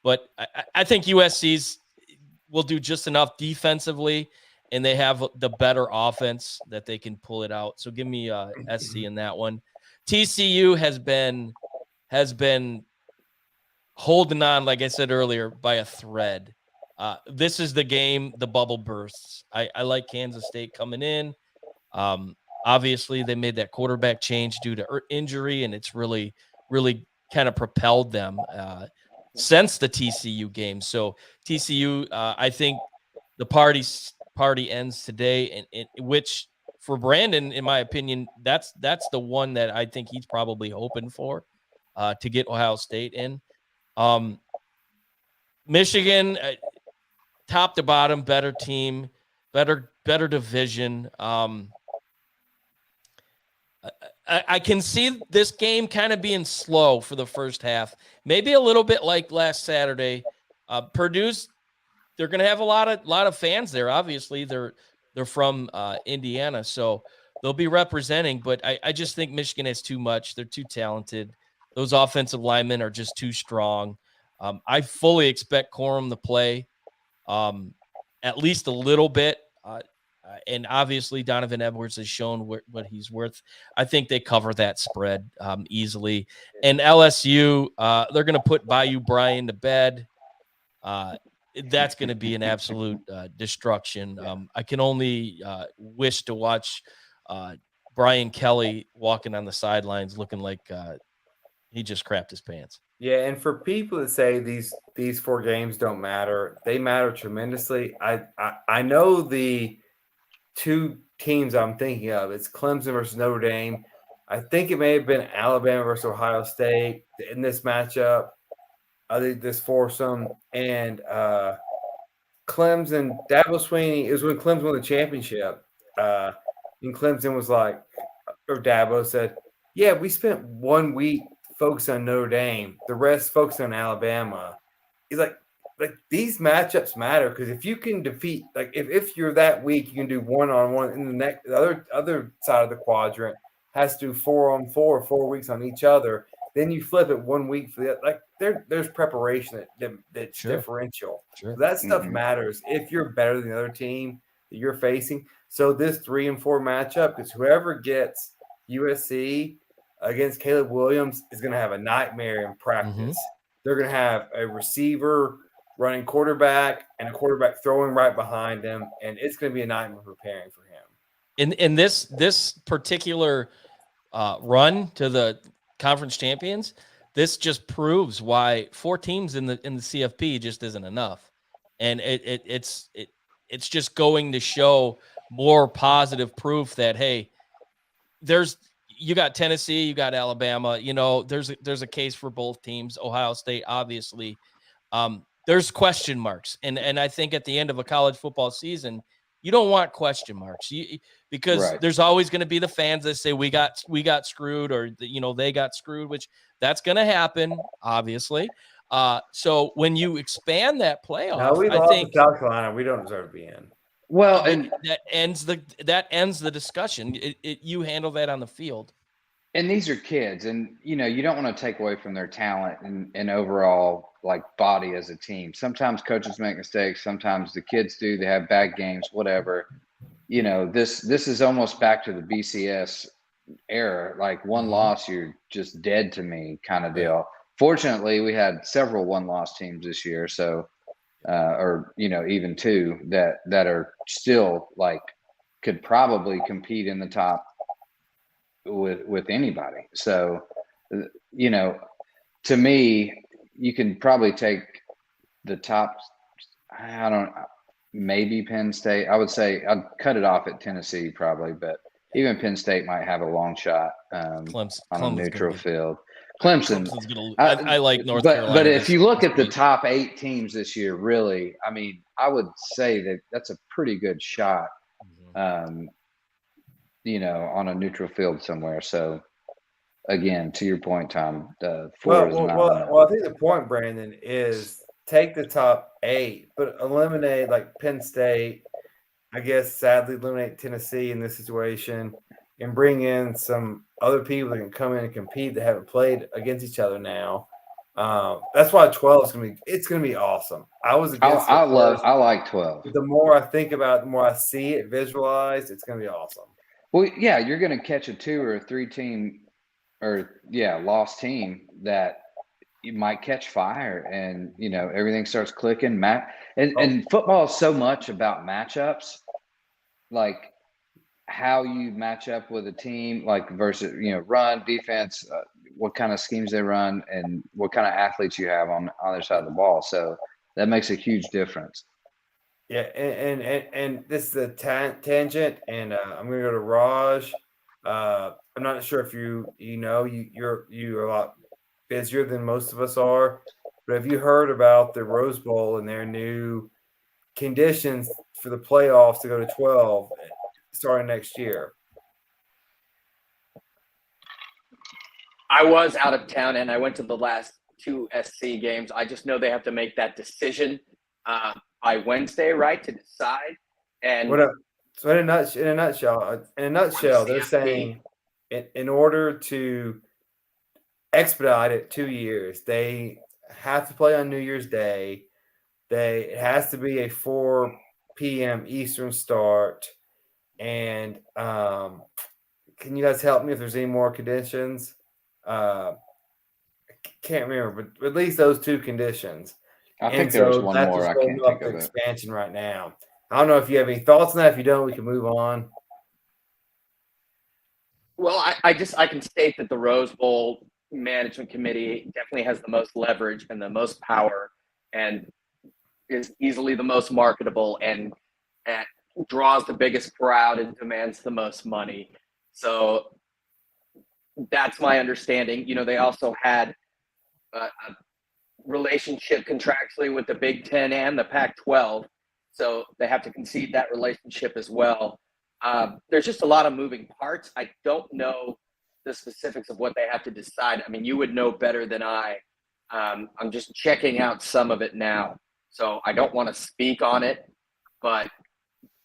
but I think USC's will do just enough defensively, and they have the better offense that they can pull it out. So give me SC in that one. TCU has been holding on, like I said earlier, by a thread. This is the game the bubble bursts. I like Kansas State coming in. Obviously, they made that quarterback change due to injury, and it's really, really kind of propelled them since the TCU game. So TCU, I think the party ends today, and which for Brandon, in my opinion, that's the one that I think he's probably hoping for to get Ohio State in. Michigan, top to bottom, better team, better division. I can see this game kind of being slow for the first half, maybe a little bit like last Saturday. Purdue's, they're going to have a lot of fans there. Obviously, they're from Indiana, so they'll be representing. But I just think Michigan has too much. They're too talented. Those offensive linemen are just too strong. I fully expect Corum to play at least a little bit. And obviously, Donovan Edwards has shown what he's worth. I think they cover that spread easily. And LSU, they're going to put Bayou Brian to bed. That's going to be an absolute destruction. I can only wish to watch Brian Kelly walking on the sidelines looking like he just crapped his pants. Yeah, and for people that say these 4 games don't matter, they matter tremendously. I know the 2 teams I'm thinking of. It's Clemson versus Notre Dame. I think it may have been Alabama versus Ohio State in this matchup. I think this foursome, and Clemson, Dabo Swinney, it was when Clemson won the championship. And Clemson was like, or Dabo said, yeah, we spent 1 week focused on Notre Dame, the rest focused on Alabama. He's like these matchups matter because if you can defeat, like if you're that weak, you can do 1-on-1, and the other side of the quadrant has to do 4-on-4, 4 weeks on each other. Then you flip it 1 week for the other. Like there's preparation that's Sure. differential. Sure. So that stuff matters if you're better than the other team that you're facing. So this 3 and 4 matchup is whoever gets USC against Caleb Williams is going to have a nightmare in practice. They're going to have a receiver running quarterback and a quarterback throwing right behind him, and it's going to be a nightmare preparing for him. In this particular run to the conference champions, this just proves why 4 teams in the CFP just isn't enough, and it's just going to show more positive proof that hey, you got Tennessee, you got Alabama, there's a case for both teams. Ohio State, obviously, there's question marks, and I think at the end of a college football season, you don't want question marks because there's always going to be the fans that say we got screwed, or they got screwed, which that's going to happen, obviously. So when you expand that playoff, we lost to South Carolina. We don't deserve to be in. Well, and that ends the discussion. You handle that on the field. And these are kids, and you don't want to take away from their talent and overall like body as a team. Sometimes coaches make mistakes. Sometimes the kids do. They have bad games, whatever. This is almost back to the BCS era. Like one loss, you're just dead to me kind of deal. Fortunately, we had several one-loss teams this year, so or even 2 that are still like could probably compete in the top with anybody. So to me, you can probably take the top, maybe Penn State. I would say I'd cut it off at Tennessee probably, but even Penn State might have a long shot on a neutral field. Clemson's gonna. I like North Carolina. But if you look at the top 8 teams this year, really, I mean, I would say that's a pretty good shot, on a neutral field somewhere. So, again, to your point, Tom, 4 is not enough. Well, I think the point, Brandon, is take the top 8, but eliminate like Penn State. I guess sadly eliminate Tennessee in this situation, and bring in some other people that can come in and compete that haven't played against each other now. That's why 12 is going to be awesome. I like 12. The more I think about it, the more I see it visualized, it's going to be awesome. Well, yeah, you're going to catch a 2 or a 3 team lost team that you might catch fire, and everything starts clicking. And football is so much about matchups, like how you match up with a team, like versus run, defense, what kind of schemes they run, and what kind of athletes you have on the other side of the ball. So that makes a huge difference. Yeah, and this is a tangent, and I'm going to go to Raj. I'm not sure if you're a lot busier than most of us are, but have you heard about the Rose Bowl and their new conditions for the playoffs to go to 12 starting next year? I was out of town and I went to the last 2 SC games. I just know they have to make that decision by Wednesday, right, to decide. And so in a nutshell, they're saying in order to expedite it 2 years, they have to play on New Year's Day. It has to be a 4 p.m. Eastern start. And can you guys help me if there's any more conditions? I can't remember, but at least those 2 conditions. I think there's one more. I can't think of it. Expansion right now. I don't know if you have any thoughts on that. If you don't, we can move on. Well, I can state that the Rose Bowl management committee definitely has the most leverage and the most power, and is easily the most marketable, and draws the biggest crowd and demands the most money. So that's my understanding. They also had a relationship contractually with the Big Ten and the Pac-12, so they have to concede that relationship as well. there's just a lot of moving parts. I don't know the specifics of what they have to decide. I mean, you would know better than I. I'm just checking out some of it now, so I don't want to speak on it, but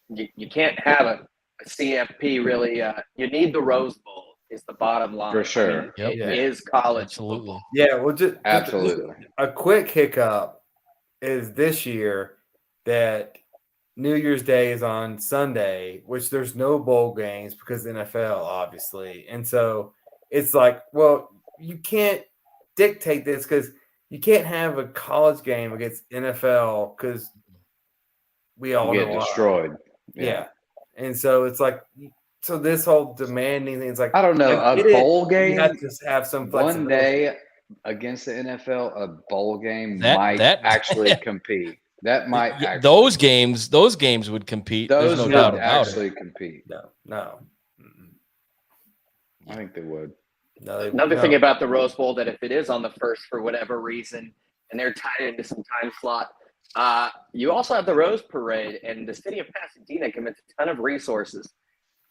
you can't have a CFP really. You need the Rose Bowl is the bottom line. For sure. I mean, Yep. it is college Absolutely. football. Yeah, well, just Absolutely. a quick hiccup is this year that New Year's Day is on Sunday, which there's no bowl games because of the NFL, obviously. And so it's like, well, you can't dictate this because you can't have a college game against NFL because we all You know get why. destroyed. Yeah. And so it's like, so this whole demanding thing, it's like, I don't know. I A get it, bowl game, you have to have some one flexibility. day against the NFL, a bowl game That- might that- actually compete. That might Yeah, actually those games would compete. Those There's no would doubt about actually it. compete. No. Mm-mm. I think they would. No, Another thing about the Rose Bowl that if it is on the first for whatever reason, and they're tied into some time slot, you also have the Rose Parade, and the city of Pasadena commits a ton of resources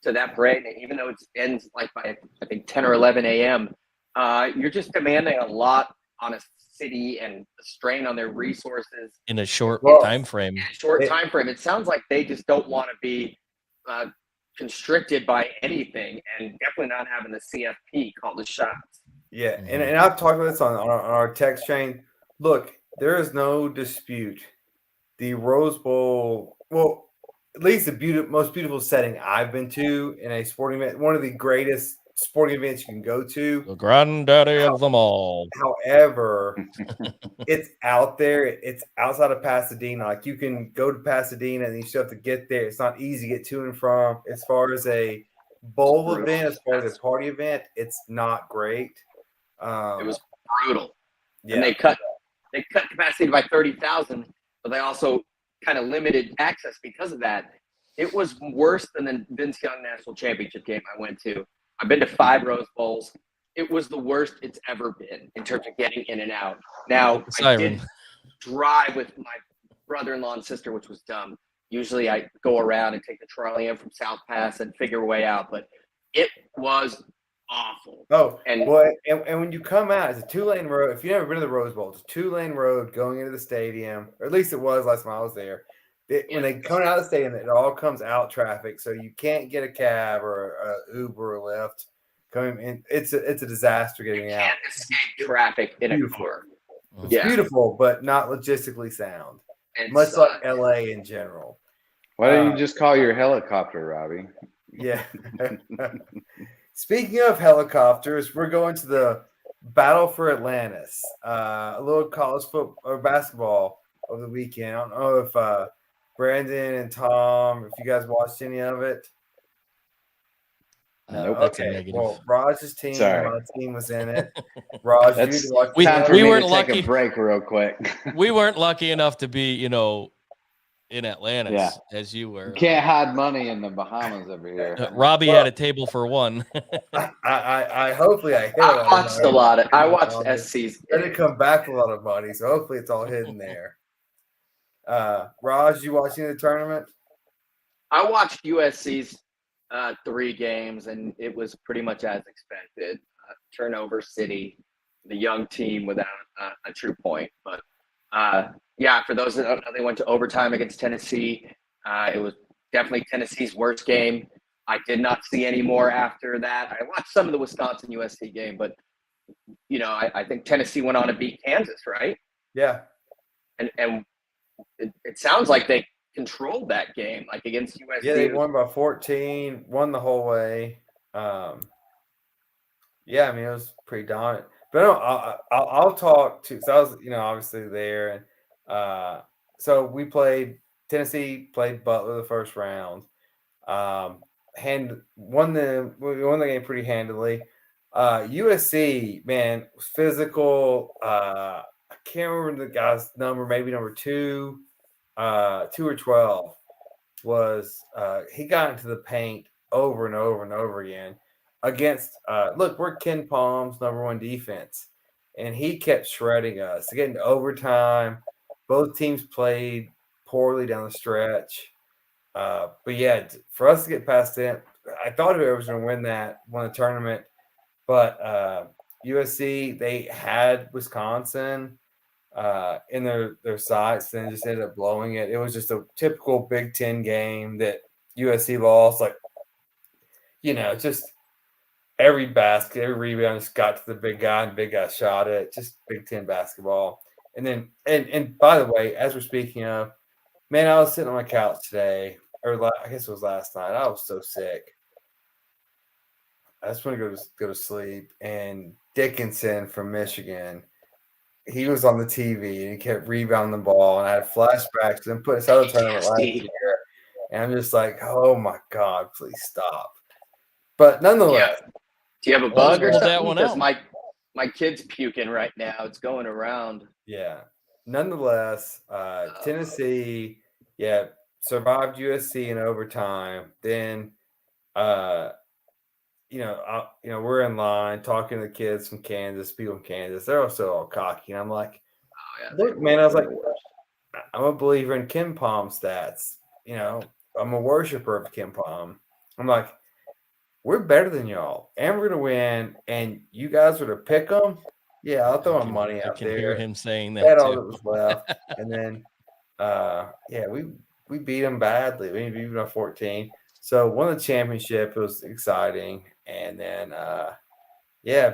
to that parade. And even though it ends like by I think 10 or 11 a.m., you're just demanding a lot on a city and a strain on their resources In a short Well, time frame. in a short time frame. It sounds like they just don't want to be constricted by anything, and definitely not having the CFP call the shots. Yeah, Mhm. and I've talked about this on our text chain. Look, there is no dispute. The Rose Bowl, well, at least the most beautiful setting I've been to in a sporting event, one of the greatest sporting events you can go to. The granddaddy of them all. However, it's out there. It's outside of Pasadena. Like you can go to Pasadena and you still have to get there. It's not easy to get to and from. As far as a bowl Brutal. event, as far as a party event, it's not great. It was brutal. Yeah. And they cut capacity by 30,000, but they also kind of limited access because of that. It was worse than the Vince Young National Championship game I went to. I've been to 5 Rose Bowls. It was the worst it's ever been in terms of getting in and out. Now, I Siren. did drive with my brother-in-law and sister, which was dumb. Usually I go around and take the trolley in from South Pass and figure a way out, but it was awful. Oh, And and when you come out, it's a 2-lane road. If you've never been to the Rose Bowl, it's a 2-lane road going into the stadium, or at least it was last time I was there. When they come out of the stadium, it all comes out traffic, so you can't get a cab or a Uber or Lyft coming in. It's a disaster you getting out. can't escape traffic in a Beautiful. car. It's Yeah. beautiful, but not logistically sound. It's, Much like LA in general. Why don't you just call your helicopter, Robbie? Yeah. Speaking of helicopters, we're going to the Battle for Atlantis, a little college football or basketball over the weekend. I don't know if Brandon and Tom, if you guys watched any of it. Nope. That's a negative. Well, Raj's team, Sorry. my team was in it. Raj, you That's need to watch We- time that. for we me weren't to take lucky. a break real quick. We weren't lucky enough to be, in Atlantis Yeah. as you were. Can't hide money in the Bahamas over here. Robbie Well- had a table for one. I hopefully I hit I a lot watched of a lot of. I money. watched SC's. I didn't come back with a lot of money, so hopefully it's all hidden there. Raj, you watching the tournament? I watched USC's 3 games, and it was pretty much as expected. Turnover city, the young team without a true point. But yeah, for those that don't know, they went to overtime against Tennessee. It was definitely Tennessee's worst game. I did not see any more after that. I watched some of the Wisconsin USC game, but I think Tennessee went on to beat Kansas, right? Yeah. And it sounds like they controlled that game, like against USC. Yeah, they won by 14, won the whole way. Yeah, I mean, it was pretty dominant. But I'll talk to, so I was, obviously there. And so Tennessee played Butler the first round. Won the game pretty handily. USC, man, was physical. I can't remember the guy's number, maybe number 2 or 12 was he got into the paint over and over and over again against we're Ken Palm's number 1 defense, and he kept shredding us to get into overtime. Both teams played poorly down the stretch. But yeah, for us to get past it, I thought whoever was going to win the tournament. But USC, they had Wisconsin in their sights, then just ended up blowing it. It was just a typical Big Ten game that USC lost. Like, just every basket, every rebound just got to the big guy, and the big guy shot it. Just Big Ten basketball. And then, and by the way, as we're speaking of, man, I was sitting on my couch today, or I guess it was last night. I was so sick. I just want to go to sleep. And Dickinson from Michigan, he was on the TV and he kept rebounding the ball, and I had flashbacks and put this other tournament last year. And I'm just like, oh my God, please stop. But nonetheless, do you have a bug or something? That one because out. my kid's puking right now. It's going around. Yeah. Nonetheless, Tennessee, survived USC in overtime. Then, we're in line talking to the kids from Kansas, people from Kansas. They're also all cocky. And I'm like, look, man, I was like, I'm a believer in Kim Palm stats. I'm a worshiper of Kim Palm. I'm like, we're better than y'all, and we're going to win, and you guys are to pick them. Yeah, I'll throw my money out there. I can hear him saying that That's too. all that was left. And then, we beat them badly. We beat them by 14. So won the championship. It was exciting. And then,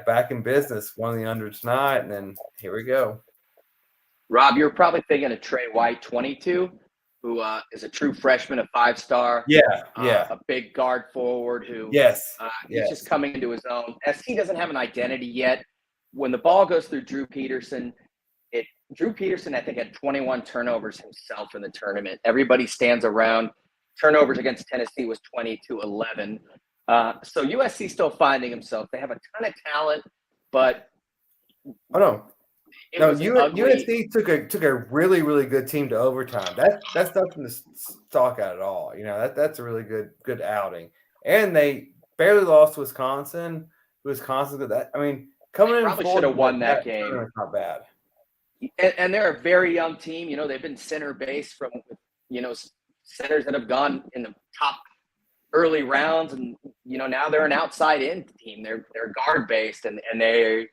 back in business. Won the under tonight, and then here we go. Rob, you're probably thinking of Trey White, 22, who is a true freshman, a 5-star. A big guard forward who he's just coming into his own. SC doesn't have an identity yet. When the ball goes through Drew Peterson, I think, had 21 turnovers himself in the tournament. Everybody stands around. Turnovers against Tennessee was 20-11. So USC still finding himself. They have a ton of talent, but USC took a really, really good team to overtime. That's nothing to talk at all. That's a really good outing. And they barely lost to Wisconsin. Wisconsin's good. Coming in probably should have won that game. Not bad. And they're a very young team. They've been center based from centers that have gone in the top early rounds, and now they're an outside in team. They're guard based, and they're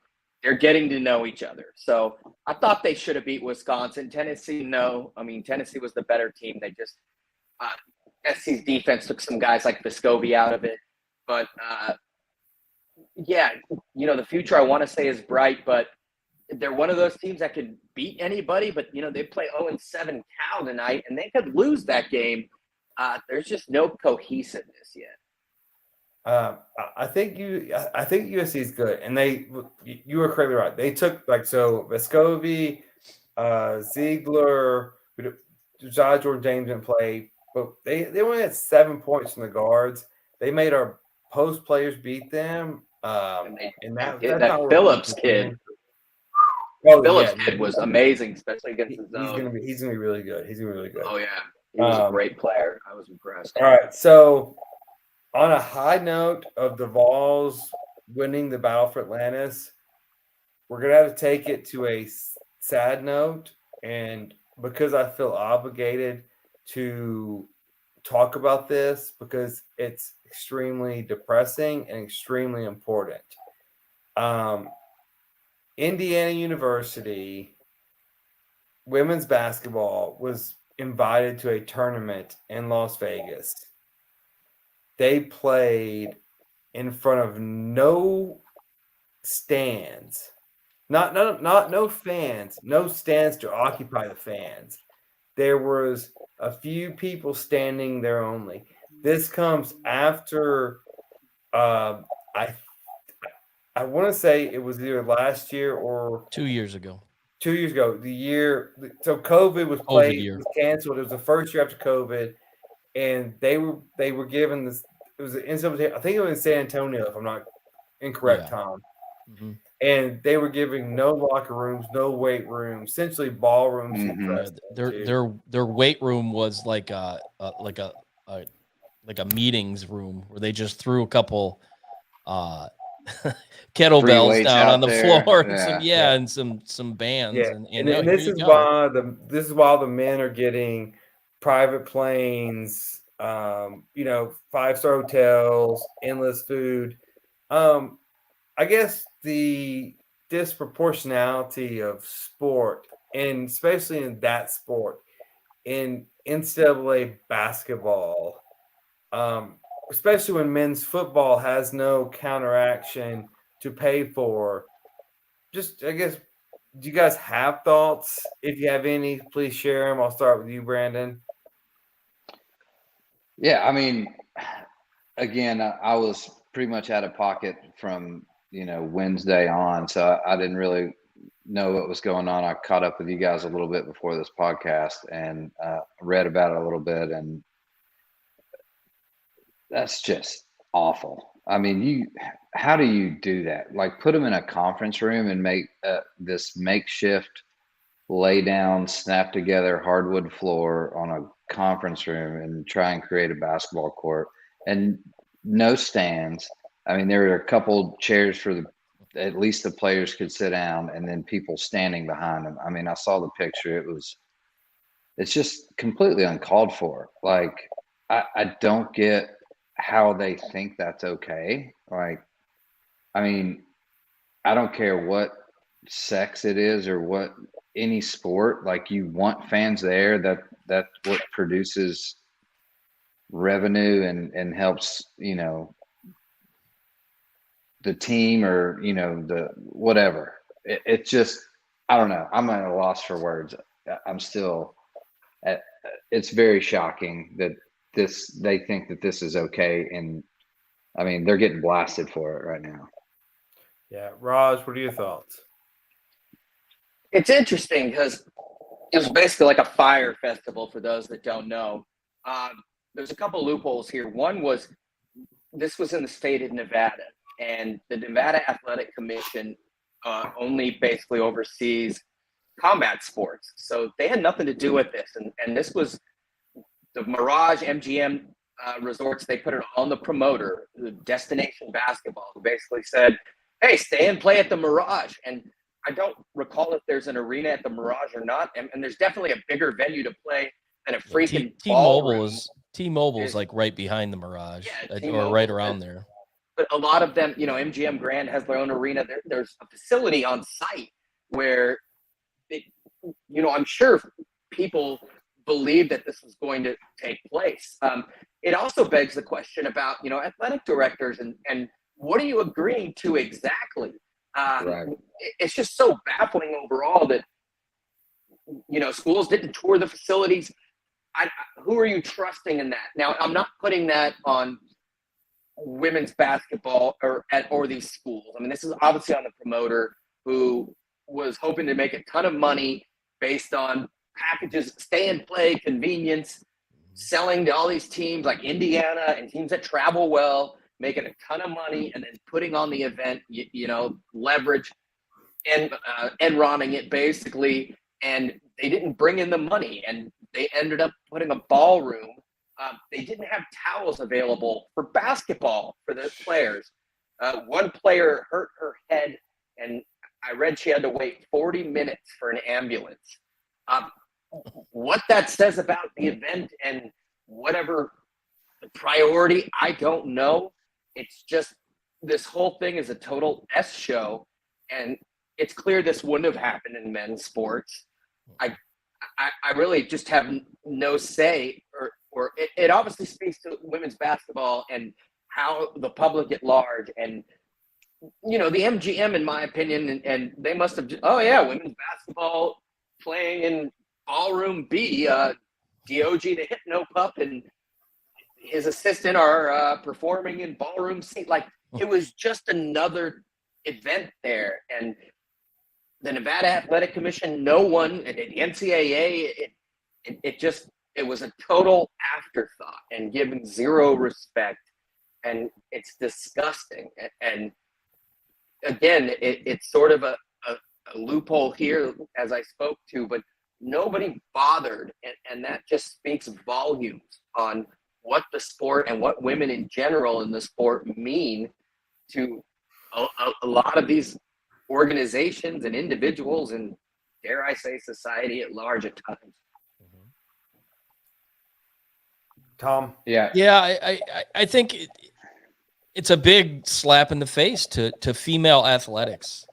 getting to know each other. So I thought they should have beat Wisconsin. Tennessee, no. Tennessee was the better team. They just SC's defense took some guys like Vescovi out of it. But the future I want to say is bright, but they're one of those teams that could beat anybody. But they play 0-7 Cal tonight, and they could lose that game. There's just no cohesiveness yet. I think USC is good, and you were correctly right. They took Vescovi, Ziegler, Jordan James didn't play, but they only had 7 points from the guards. They made our post players beat them. That Phillips kid. Phillips kid was amazing, especially against the zone. He's gonna be really good. Oh yeah, he was a great player. I was impressed. All right, so on a high note of the Vols winning the Battle for Atlantis, we're gonna have to take it to a sad note, and because I feel obligated to talk about this because it's extremely depressing and extremely important. Indiana University women's basketball was invited to a tournament in Las Vegas. They played in front of no stands, not no fans, no stands to occupy the fans. There was a few people standing there only. This comes after I want to say it was either last year or 2 years ago. 2 years ago. COVID was canceled. It was the first year after COVID, and they were given this. It was I think it was in San Antonio, if I'm not incorrect, Tom. Mm-hmm. And they were giving no locker rooms, no weight rooms, essentially ballrooms. Mm-hmm. Their weight room was like a meetings room where they just threw a couple kettlebells down on the floor, and some bands. And this is why the men are getting private planes 5-star hotels, endless food. I guess the disproportionality of sport, and especially in that sport, in NCAA basketball, especially when men's football has no counteraction to pay for. Just, I guess, do you guys have thoughts? If you have any, please share them. I'll start with you, Brandon. Yeah, I mean, again, I was pretty much out of pocket from Wednesday on, so I didn't really know what was going on. I caught up with you guys a little bit before this podcast and read about it a little bit, and that's just awful. I mean, how do you do that? Like, put them in a conference room and make this makeshift lay down, snap together hardwood floor on a conference room and try and create a basketball court, and no stands. I mean, there were a couple chairs for at least the players could sit down, and then people standing behind them. I mean, I saw the picture. It's just completely uncalled for. Like, I don't get how they think that's okay. Like, I mean, I don't care what sex it is or what any sport, like, you want fans there. That's what produces revenue and helps the team, or the whatever. It's just, I don't know, I'm at a loss for words. I'm still it's very shocking that they think that this is okay, and I mean, they're getting blasted for it right now. Yeah, Raj, what are your thoughts? It's interesting because it was basically like a fire festival for those that don't know. There's a couple loopholes here. One was, this was in the state of Nevada, and the Nevada Athletic Commission only basically oversees combat sports. So they had nothing to do with this. And this was the Mirage MGM resorts. They put it on the promoter, the Destination Basketball, who basically said, hey, stay and play at the Mirage. And I don't recall if there's an arena at the Mirage or not. And there's definitely a bigger venue to play than a freaking T-Mobile is like right behind the Mirage, yeah, or right around there. But a lot of them, MGM Grand has their own arena. There's a facility on site where, I'm sure people believe that this was going to take place. It also begs the question about, athletic directors and what are you agreeing to exactly? Right. It's just so baffling overall that, schools didn't tour the facilities. Who are you trusting in that? Now, I'm not putting that on women's basketball or these schools. I mean, this is obviously on the promoter who was hoping to make a ton of money based on packages, stay and play, convenience, selling to all these teams like Indiana and teams that travel well, making a ton of money, and then putting on the event, leverage and running it basically. And they didn't bring in the money, and they ended up putting a ballroom. They didn't have towels available for basketball for the players. One player hurt her head, and I read she had to wait 40 minutes for an ambulance. What that says about the event and whatever priority, I don't know. It's just, this whole thing is a total S show, and it's clear this wouldn't have happened in men's sports. I really just have no say, or it obviously speaks to women's basketball and how the public at large, and the MGM, in my opinion, and they must have women's basketball playing in ballroom B. Dog the Hypno Pup and his assistant are performing in ballroom C. Like, it was just another event there. And the Nevada Athletic Commission, no one, and the NCAA, it was a total afterthought and given zero respect. And it's disgusting. And again, it's sort of a loophole here, as I spoke to, but nobody bothered. And that just speaks volumes on what the sport and what women in general in the sport mean to a lot of these organizations and individuals, and dare I say society at large at times. Tom? Yeah. I think it's a big slap in the face to female athletics.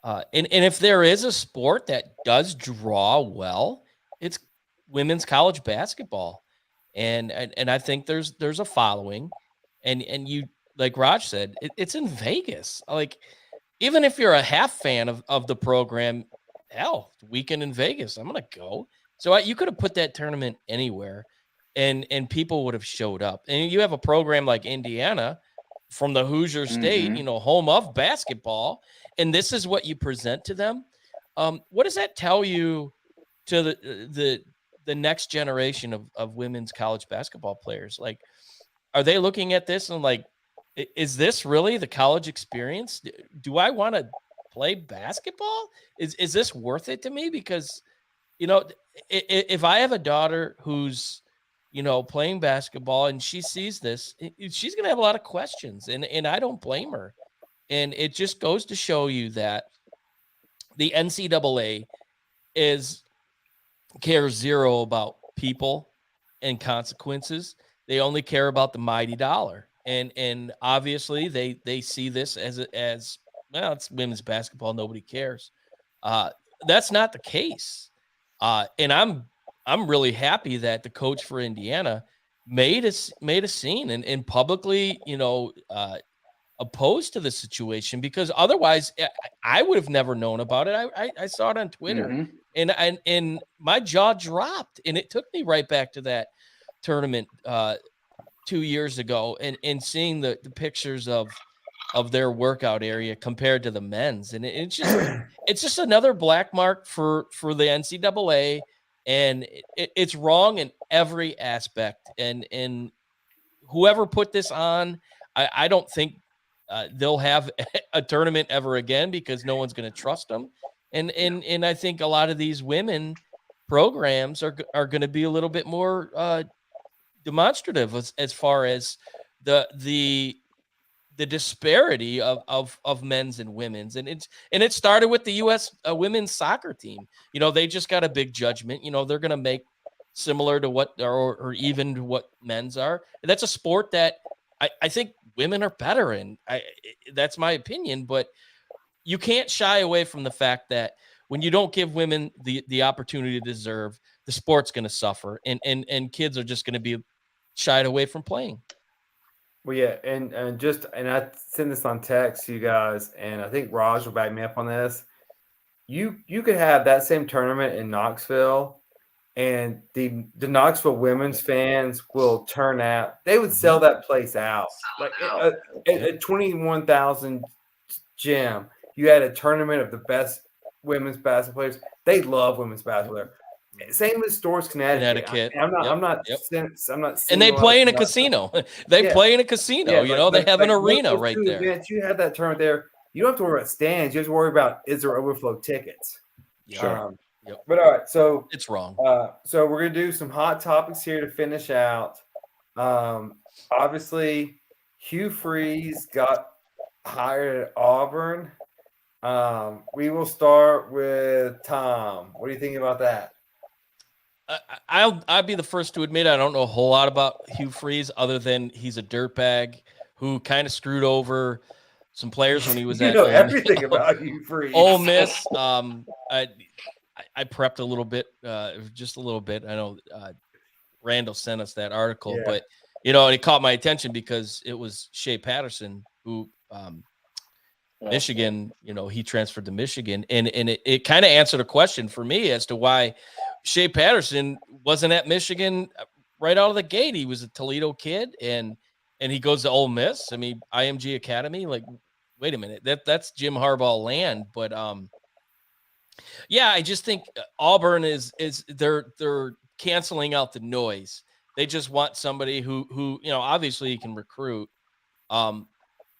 And if there is a sport that does draw well, it's women's college basketball. And I think there's a following. And you, like Raj said, it's in Vegas. Like, even if you're a half fan of the program, hell, weekend in Vegas, I'm gonna go. So you could have put that tournament anywhere, and people would have showed up. And you have a program like Indiana from the Hoosier State, Mhm. home of basketball, and this is what you present to them. What does that tell you to the next generation of women's college basketball players? Like, are they looking at this and like, is this really the college experience? Do I want to play basketball? Is this worth it to me? Because if I have a daughter who's playing basketball and she sees this, she's gonna have a lot of questions, and I don't blame her. And it just goes to show you that the NCAA is cares zero about people and consequences. They only care about the mighty dollar. And obviously they see this as well, it's women's basketball, nobody cares. That's not the case. And I'm really happy that the coach for Indiana made a scene and publicly, opposed to the situation, because otherwise I would have never known about it. I saw it on Twitter, Mhm. and my jaw dropped, and it took me right back to that tournament 2 years ago, and seeing the pictures of their workout area compared to the men's, and it's just another black mark for the NCAA, and it's wrong in every aspect, and whoever put this on, I don't think they'll have a tournament ever again, because no one's going to trust them. And I think a lot of these women programs are going to be a little bit more demonstrative as far as the disparity of men's and women's. And it started with the U.S. Women's soccer team. They just got a big judgment. They're going to make similar to what or even to what men's are. And that's a sport that I think women are better in. That's my opinion, but you can't shy away from the fact that when you don't give women the opportunity to deserve, the sport's going to suffer, and kids are just going to be shied away from playing. Well, yeah, and I send this on text to you guys, and I think Raj will back me up on this. You could have that same tournament in Knoxville, and the Knoxville women's fans will turn out. They would sell that place out. Like a 21,000 gym. You had a tournament of the best women's basketball players. They love women's basketball. Same with Stores, Connecticut. I'm not. Yep. I'm not. And they play in a casino. They play in a casino. They have an arena right there. Events, you have that tournament there. You don't have to worry about stands. You have to worry about, is there overflow tickets. Sure. But all right, so it's wrong. So we're gonna do some hot topics here to finish out. Obviously, Hugh Freeze got hired at Auburn. We will start with Tom. What do you think about that? I'll be the first to admit I don't know a whole lot about Hugh Freeze, other than he's a dirtbag who kind of screwed over some players when he was at everything about Hugh Freeze. Ole Miss. I prepped a little bit, just a little bit. I know Randall sent us that article, but it caught my attention because it was Shea Patterson who Michigan, he transferred to Michigan, and it kind of answered a question for me as to why Shea Patterson wasn't at Michigan right out of the gate. He was a Toledo kid, and he goes to Ole Miss. I mean, IMG Academy. Like, wait a minute, that's Jim Harbaugh land. But I just think Auburn is they're canceling out the noise. They just want somebody who obviously he can recruit, and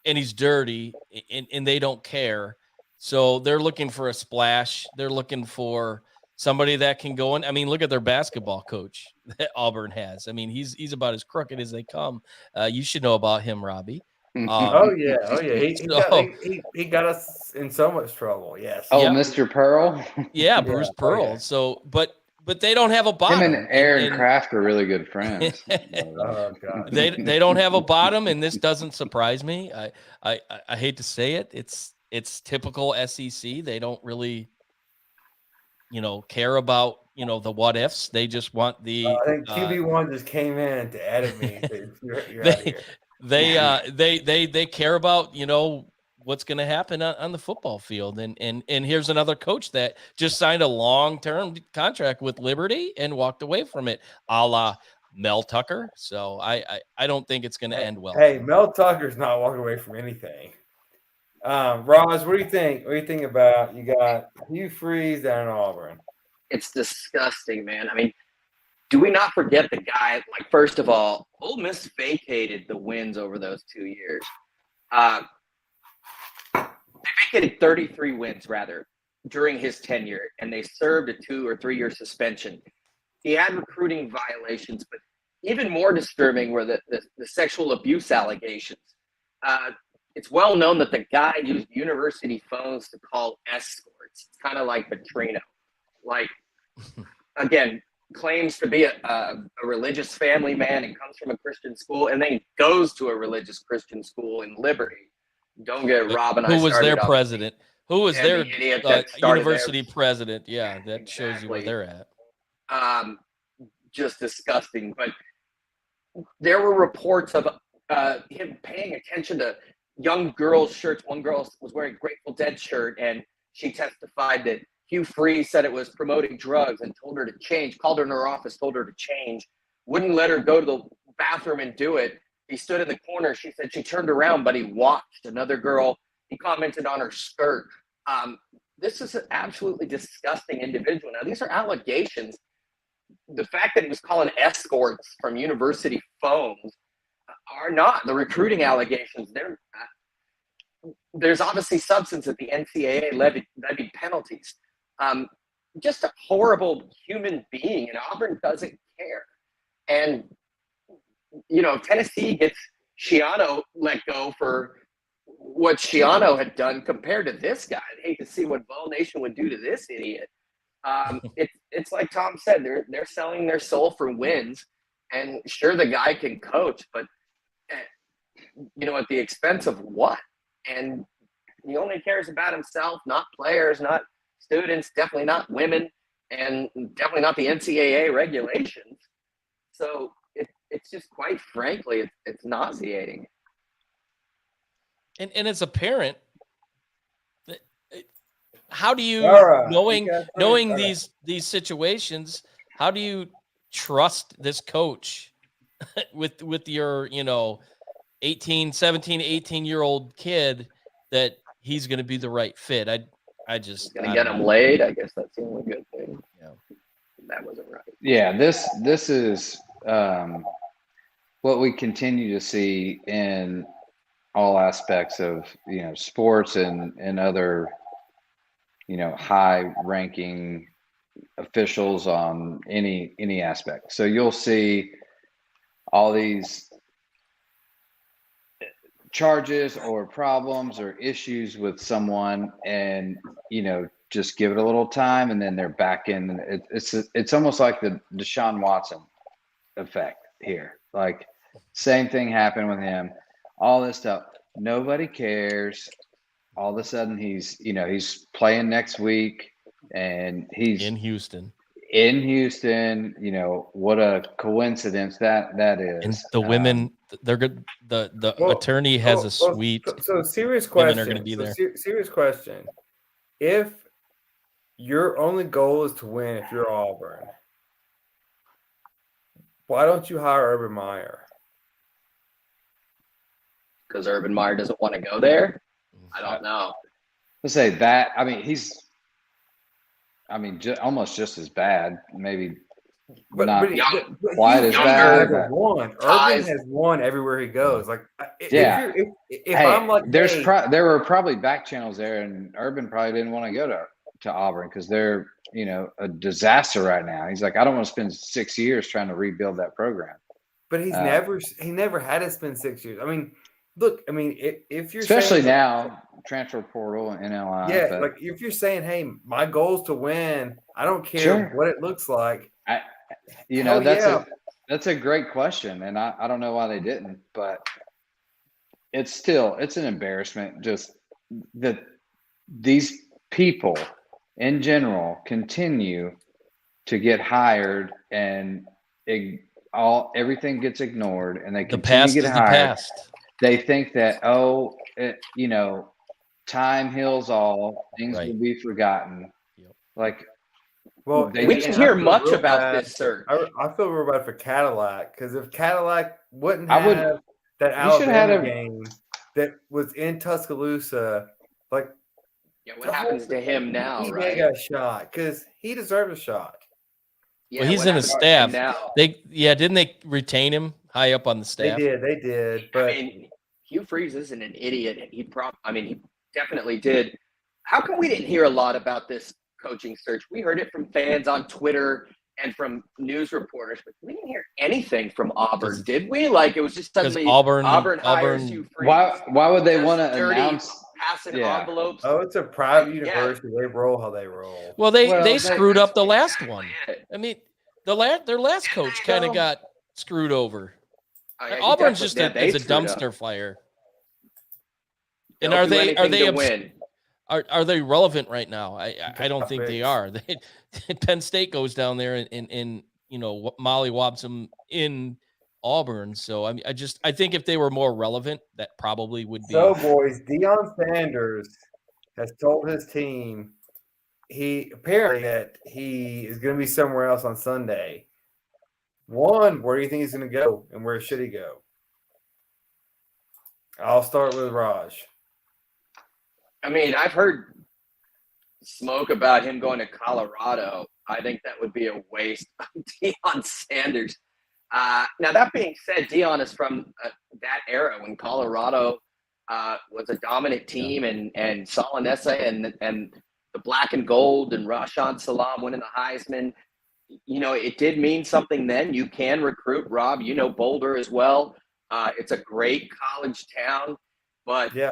he's dirty, and they don't care. So they're looking for a splash. They're looking for somebody that can go in. I mean, look at their basketball coach that Auburn has. I mean, he's about as crooked as they come. You should know about him, Robbie. Oh yeah. He got us in so much trouble. Yes. Oh, yep. Mr. Pearl. Yeah, Bruce Pearl. So, but but they don't have a bottom. Him and Aaron Kraft are really good friends. Oh God. They don't have a bottom, and this doesn't surprise me. I hate to say it. It's typical SEC. They don't really, care about the what ifs. They just want the. I think QB1 just came in to edit me. So you're out of here. They care about what's going to happen on the football field, and here's another coach that just signed a long-term contract with Liberty and walked away from it, a la Mel Tucker. So I don't think it's going to end well. Hey, Mel Tucker's not walking away from anything. Roz, what do you think? What do you think about you got Hugh Freeze down in Auburn? It's disgusting, man. I mean, do we not forget the guy? Like, first of all, Ole Miss vacated the wins over those 2 years. They vacated 33 wins, rather, during his tenure, and they served a 2 or 3 year suspension. He had recruiting violations, but even more disturbing were the sexual abuse allegations. It's well known that the guy used university phones to call escorts. It's kind of like Petrino. Like, again, claims to be a religious family man and comes from a Christian school, and then goes to a religious Christian school in Liberty. Don't get Rob and I Who was their started president? Who was their university there. president? Yeah, that shows you where they're at. Just disgusting. But there were reports of him paying attention to young girls' shirts. One girl was wearing a Grateful Dead shirt, and she testified that Hugh Freeze said it was promoting drugs and told her to change, called her in her office, told her to change, wouldn't let her go to the bathroom and do it. He stood in the corner. She said she turned around, but he watched another girl. He commented on her skirt. This is an absolutely disgusting individual. Now, these are allegations. The fact that he was calling escorts from university phones are not the recruiting allegations. There's obviously substance that the NCAA levied penalties. Just a horrible human being, and Auburn doesn't care. And, Tennessee gets Schiano let go for what Schiano had done compared to this guy. I'd hate to see what Vol Nation would do to this idiot. It's like Tom said, they're selling their soul for wins, and sure, the guy can coach, but at the expense of what? And he only cares about himself, not players, not students, definitely not women, and definitely not the NCAA regulations. So it's just, quite frankly, it's nauseating. And it's apparent. How do you, knowing these situations, how do you trust this coach with your 17, 18-year-old kid that he's going to be the right fit? I just going to get him laid. I guess that's the only good thing. Yeah, that wasn't right. Yeah, this is what we continue to see in all aspects of sports and other high ranking officials on any aspect. So you'll see all these charges or problems or issues with someone, and just give it a little time, and then they're back in. It's almost like the Deshaun Watson effect here. Like, same thing happened with him. All this stuff, nobody cares. All of a sudden, he's playing next week, and he's in Houston. What a coincidence that is. And the women, they're good. The attorney has a suite. So serious question. Women are going to be there. Serious question. If your only goal is to win, if you're Auburn, why don't you hire Urban Meyer? Because Urban Meyer doesn't want to go there? I don't know. Let's say that. I mean, he's almost just as bad. Maybe not quite as bad. Urban has won everywhere he goes. Like, if I'm like, there were probably back channels there, and Urban probably didn't want to go to Auburn because they're a disaster right now. He's like, I don't want to spend 6 years trying to rebuild that program. But he never had to spend 6 years. I mean, look, if you're especially now transfer portal and NLI. Yeah, but like if you're saying, "Hey, my goal is to win," I don't care Sure. what it looks like. That's yeah. that's a great question, and I don't know why they didn't, but it's an embarrassment just that these people in general continue to get hired and everything gets ignored, and they The continue past to get is the hired. past. They think that time heals all, things Right. will be forgotten. Yep. Like, Well, They We just- didn't I hear feel much real about bad. this search. I feel real bad for Cadillac because if Cadillac wouldn't I would- have that you should have Alabama had game that was in Tuscaloosa, like Yeah, what the whole happens to him now, he right? got a shot because he deserved a shot. Yeah, Well, he's what in his happens to him staff. now? Didn't they retain him high up on the They staff? did, but I mean, Hugh Freeze isn't an idiot, and he definitely did. How come we didn't hear a lot about this coaching search? We heard it from fans on Twitter and from news reporters, but we didn't hear anything from Auburn, did we? Like it was just Because suddenly Auburn hires Hugh Freeze. why would they Just want to dirty announce? passing Yeah. envelopes? oh, it's a private Yeah. university. They roll how they roll. Well, they Well, screwed up the last Exactly one. it. I mean, their last coach kind of got screwed over. Oh, yeah, he Auburn's just definitely- it's a they screwed up. dumpster fire. And They'll are do they anything to obs- win? are they relevant right now? I don't think they Topics. are. Penn State goes down there and mollywobs them in Auburn. So I mean, I think if they were more relevant, that probably would be. So, boys, Deion Sanders has told his team apparently that he is going to be somewhere else on Sunday. One, where do you think he's going to go, and where should he go? I'll start with Raj. I mean, I've heard smoke about him going to Colorado. I think that would be a waste of Deion Sanders. Now, that being said, Deion is from that era when Colorado was a dominant team, and Salanessa and the black and gold and Rashaan Salam winning the Heisman. It did mean something then. You can recruit, Rob. Boulder as well. It's a great college town, but Yeah.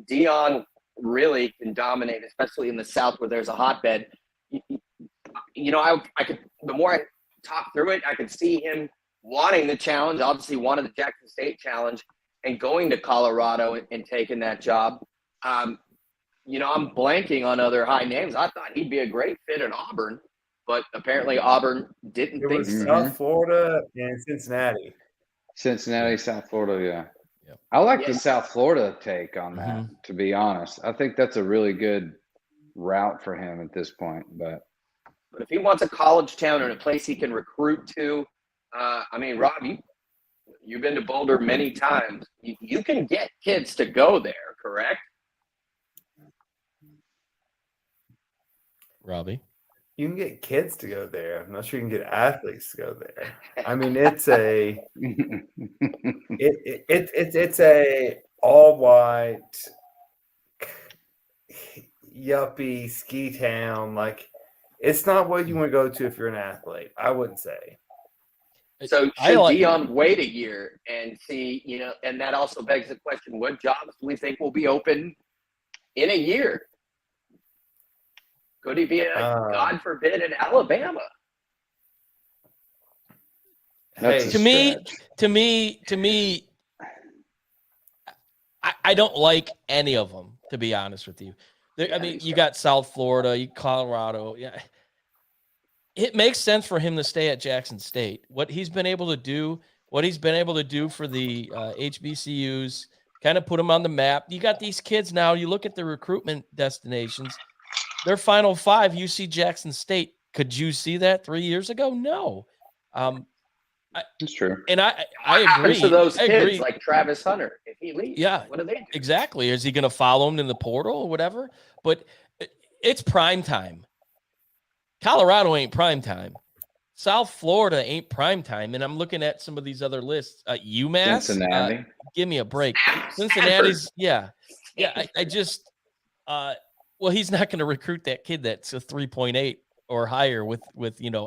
Deion really can dominate, especially in the South where there's a hotbed. I could, the more I talk through it, I could see him wanting the challenge, obviously wanted the Jackson State challenge, and going to Colorado and taking that job. I'm blanking on other high names. I thought he'd be a great fit in Auburn, but apparently Auburn didn't It think was so. South Florida and Cincinnati. Cincinnati, South Florida, yeah. Yep. I like the Yeah. South Florida take on that, to be honest. I think that's a really good route for him at this point. But if he wants a college town and a place he can recruit to, Rob, you've been to Boulder many times. You can get kids to go there, correct? Robbie. You can get kids to go there. I'm not sure you can get athletes to go there. I mean, it's a it's a all white yuppie ski town. Like, it's not what you want to go to if you're an athlete. I wouldn't say. So should Deion wait a year and see, and that also begs the question, what jobs do we think will be open in a year? Could he be, God forbid, in Alabama? That's To me, I don't like any of them, to be honest with you. You got South Florida, Colorado. Yeah, it makes sense for him to stay at Jackson State. What he's been able to do for the HBCUs, kind of put them on the map. You got these kids now. You look at the recruitment destinations. Their Final Five, UC Jackson State. Could you see that 3 years ago? No. That's true. And I agree. Happens to those I kids agree. like Travis Hunter if he leaves? Yeah, what do they do? Exactly. Is he going to follow him in the portal or whatever? But it's prime time. Colorado ain't prime time. South Florida ain't prime time. And I'm looking at some of these other lists. UMass, Cincinnati. Give me a break. Stanford. Cincinnati's, yeah. I just, well, he's not going to recruit that kid that's a 3.8 or higher with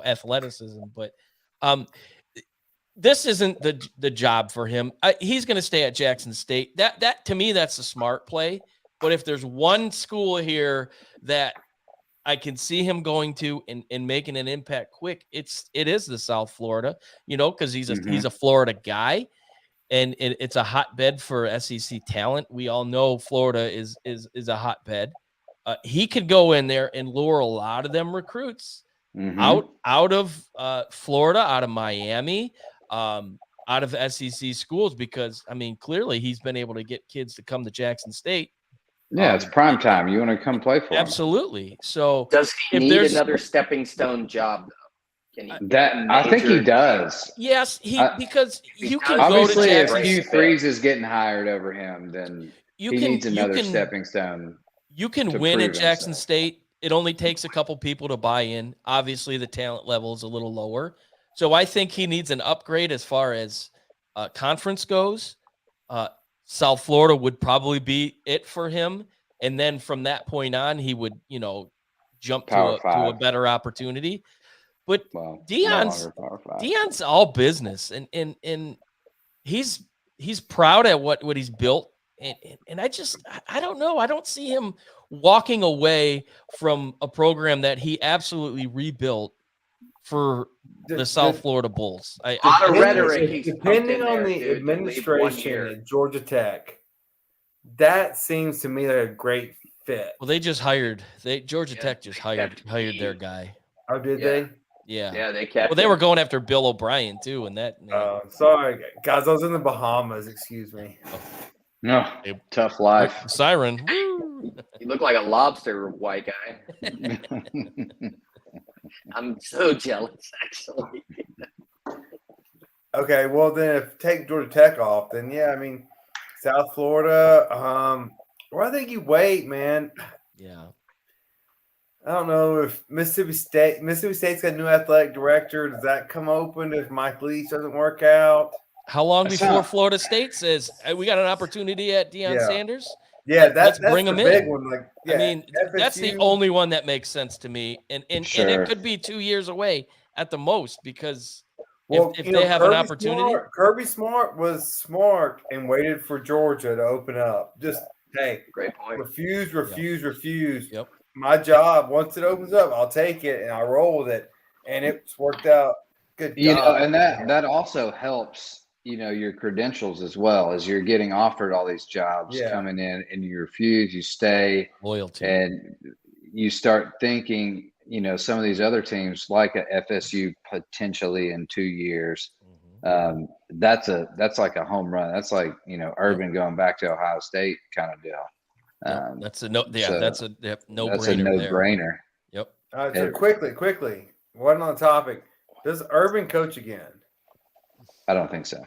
athleticism. But this isn't the job for him. He's going to stay at Jackson State. That to me, that's a smart play. But if there's one school here that I can see him going to and making an impact quick, it is the South Florida, because he's a Florida guy, and it's a hotbed for SEC talent. We all know Florida is a hotbed. He could go in there and lure a lot of them recruits out of Florida, out of Miami, out of SEC schools, because clearly he's been able to get kids to come to Jackson State. Yeah, it's prime time. You want to come play for him. Absolutely. So does he need another stepping stone job though? I think he does. Yes, because you can obviously go to Jackson if Hugh Freeze is getting hired over him, then he needs another stepping stone. You can win at Jackson State. It only takes a couple people to buy in. Obviously, the talent level is a little lower. So I think he needs an upgrade as far as conference goes. South Florida would probably be it for him. And then from that point on, he would, jump to a better opportunity. But Deion's all business, and he's proud at what he's built. And I don't know. I don't see him walking away from a program that he absolutely rebuilt for the South Florida Bulls. A lot of rhetoric. Depending on the administration at Georgia Tech, that seems to me like a great fit. Well, Georgia Tech just hired their guy. Oh, did they? Yeah. Yeah, they kept. Well, they were going after Bill O'Brien too, and that. Sorry, guys. I was in the Bahamas. Excuse me. No, tough life. Siren. You look like a lobster, white guy. I'm so jealous, actually. Okay, well then, if take Georgia Tech off, then yeah, South Florida. Well, I think you wait, man. Yeah. I don't know if Mississippi State's got a new athletic director. Does that come open if Mike Leach doesn't work out? How long before Florida State says we got an opportunity at Deion Sanders? Yeah, let's bring him big in. One. That's the only one that makes sense to me, and it could be 2 years away at the most, because if they have an opportunity, Kirby Smart was smart and waited for Georgia to open up. Just great point. Refuse. Yep. My job, once it opens up, I'll take it, and I roll with it, and it's worked out. Good job. And that also helps. Your credentials as well, as you're getting offered all these jobs coming in, and you refuse, you stay, loyalty, and you start thinking, some of these other teams like a FSU potentially in 2 years. That's like a home run. That's like Urban going back to Ohio State kind of deal. That's a no. Yeah, so that's a no. That's a no-brainer. Yep. All right. So quickly, one on the topic. Does Urban coach again? I don't think so.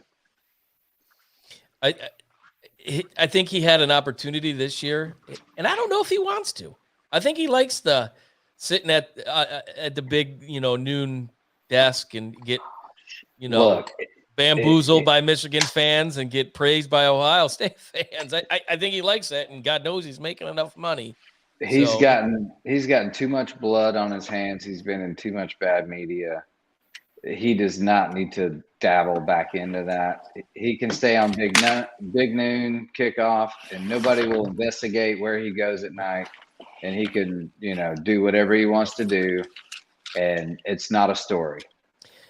I think he had an opportunity this year, and I don't know if he wants to. I think he likes the sitting at the big noon desk and get bamboozled by Michigan fans and get praised by Ohio State fans. I think he likes that, and God knows he's making enough money. He's gotten too much blood on his hands. He's been in too much bad media. He does not need to dabble back into that. He can stay on big noon kickoff, and nobody will investigate where he goes at night, and he can do whatever he wants to do, and it's not a story.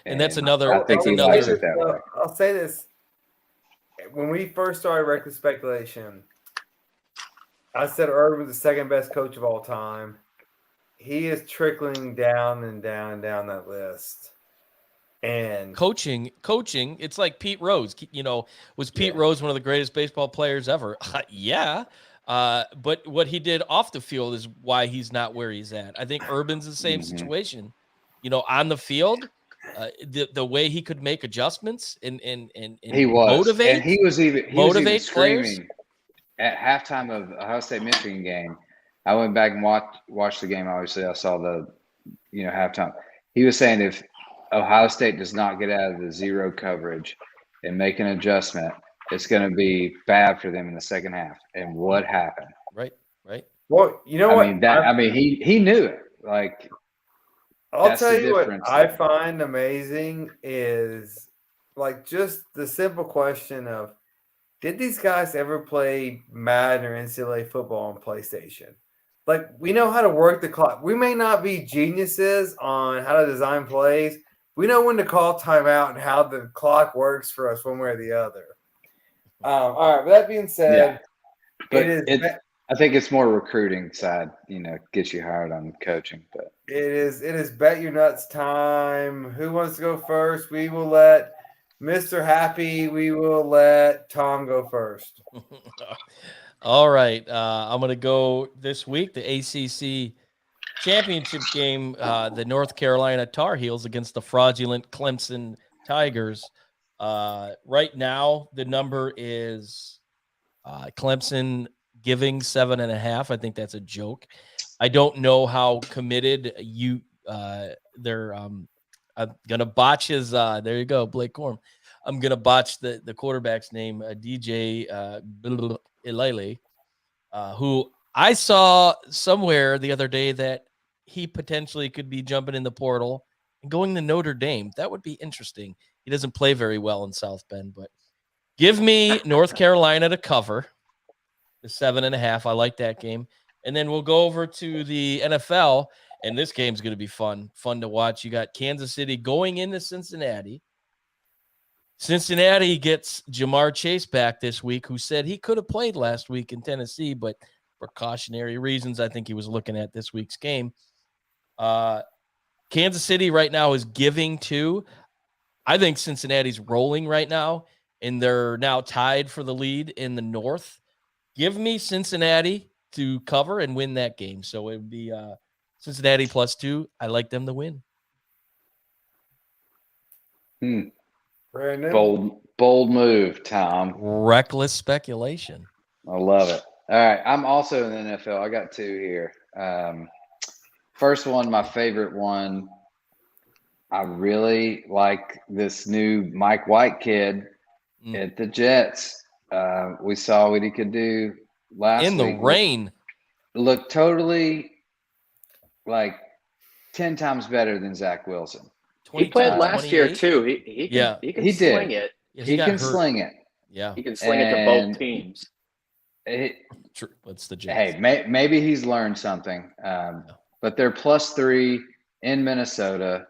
And that's another. I think he likes it that way. I'll say this: when we first started Reckless Speculation, I said Urban's the second best coach of all time. He is trickling down and down that list. And coaching, it's like Pete Rose. Was Pete Rose one of the greatest baseball players ever? Yeah. But what he did off the field is why he's not where he's at. I think Urban's the same situation. On the field, the way he could make adjustments and he was motivate. And he was even motivate screaming players at halftime of Ohio State Michigan game. I went back and watched the game. Obviously, I saw the halftime. He was saying if Ohio State does not get out of the zero coverage and make an adjustment, it's going to be bad for them in the second half. And what happened? Right. Well, what? He knew it. Like, I'll tell you what I find amazing is like just the simple question of, did these guys ever play Madden or NCAA football on PlayStation? Like, we know how to work the clock. We may not be geniuses on how to design plays. We know when to call timeout and how the clock works for us one way or the other. All right. With that being said, But it is. I think it's more recruiting side, gets you hired on coaching. But It is bet your nuts time. Who wants to go first? We will let Mr. Happy. We will let Tom go first. All right. I'm going to go this week, the ACC championship game, the North Carolina Tar Heels against the fraudulent Clemson Tigers. Right now, the number is Clemson giving 7.5. I think that's a joke. I don't know how committed they're. I'm gonna botch his. There you go, Blake Corum. I'm gonna botch the quarterback's name, DJ Ilele, who I saw somewhere the other day that he potentially could be jumping in the portal and going to Notre Dame. That would be interesting. He doesn't play very well in South Bend, but give me North Carolina to cover the 7.5. I like that game. And then we'll go over to the NFL, and this game's going to be fun to watch. You got Kansas City going into Cincinnati. Cincinnati gets Jamar Chase back this week, who said he could have played last week in Tennessee, but for cautionary reasons, I think he was looking at this week's game. Kansas City right now is giving 2. I think Cincinnati's rolling right now, and they're now tied for the lead in the North. Give me Cincinnati to cover and win that game. So it would be Cincinnati +2. I like them to win. Brandon? Bold move, Tom. Reckless speculation. I love it. All right, I'm also in the NFL. I got 2 here. First one, my favorite one. I really like this new Mike White kid at the Jets. We saw what he could do last in the week. rain. Looked totally like 10 times better than Zach Wilson. He played last 28? year too. He can He sling did. it. Yeah, He can hurt. sling it. Yeah, He can sling it to both teams. It's the Jets. Hey, maybe he's learned something. But they're +3 in Minnesota.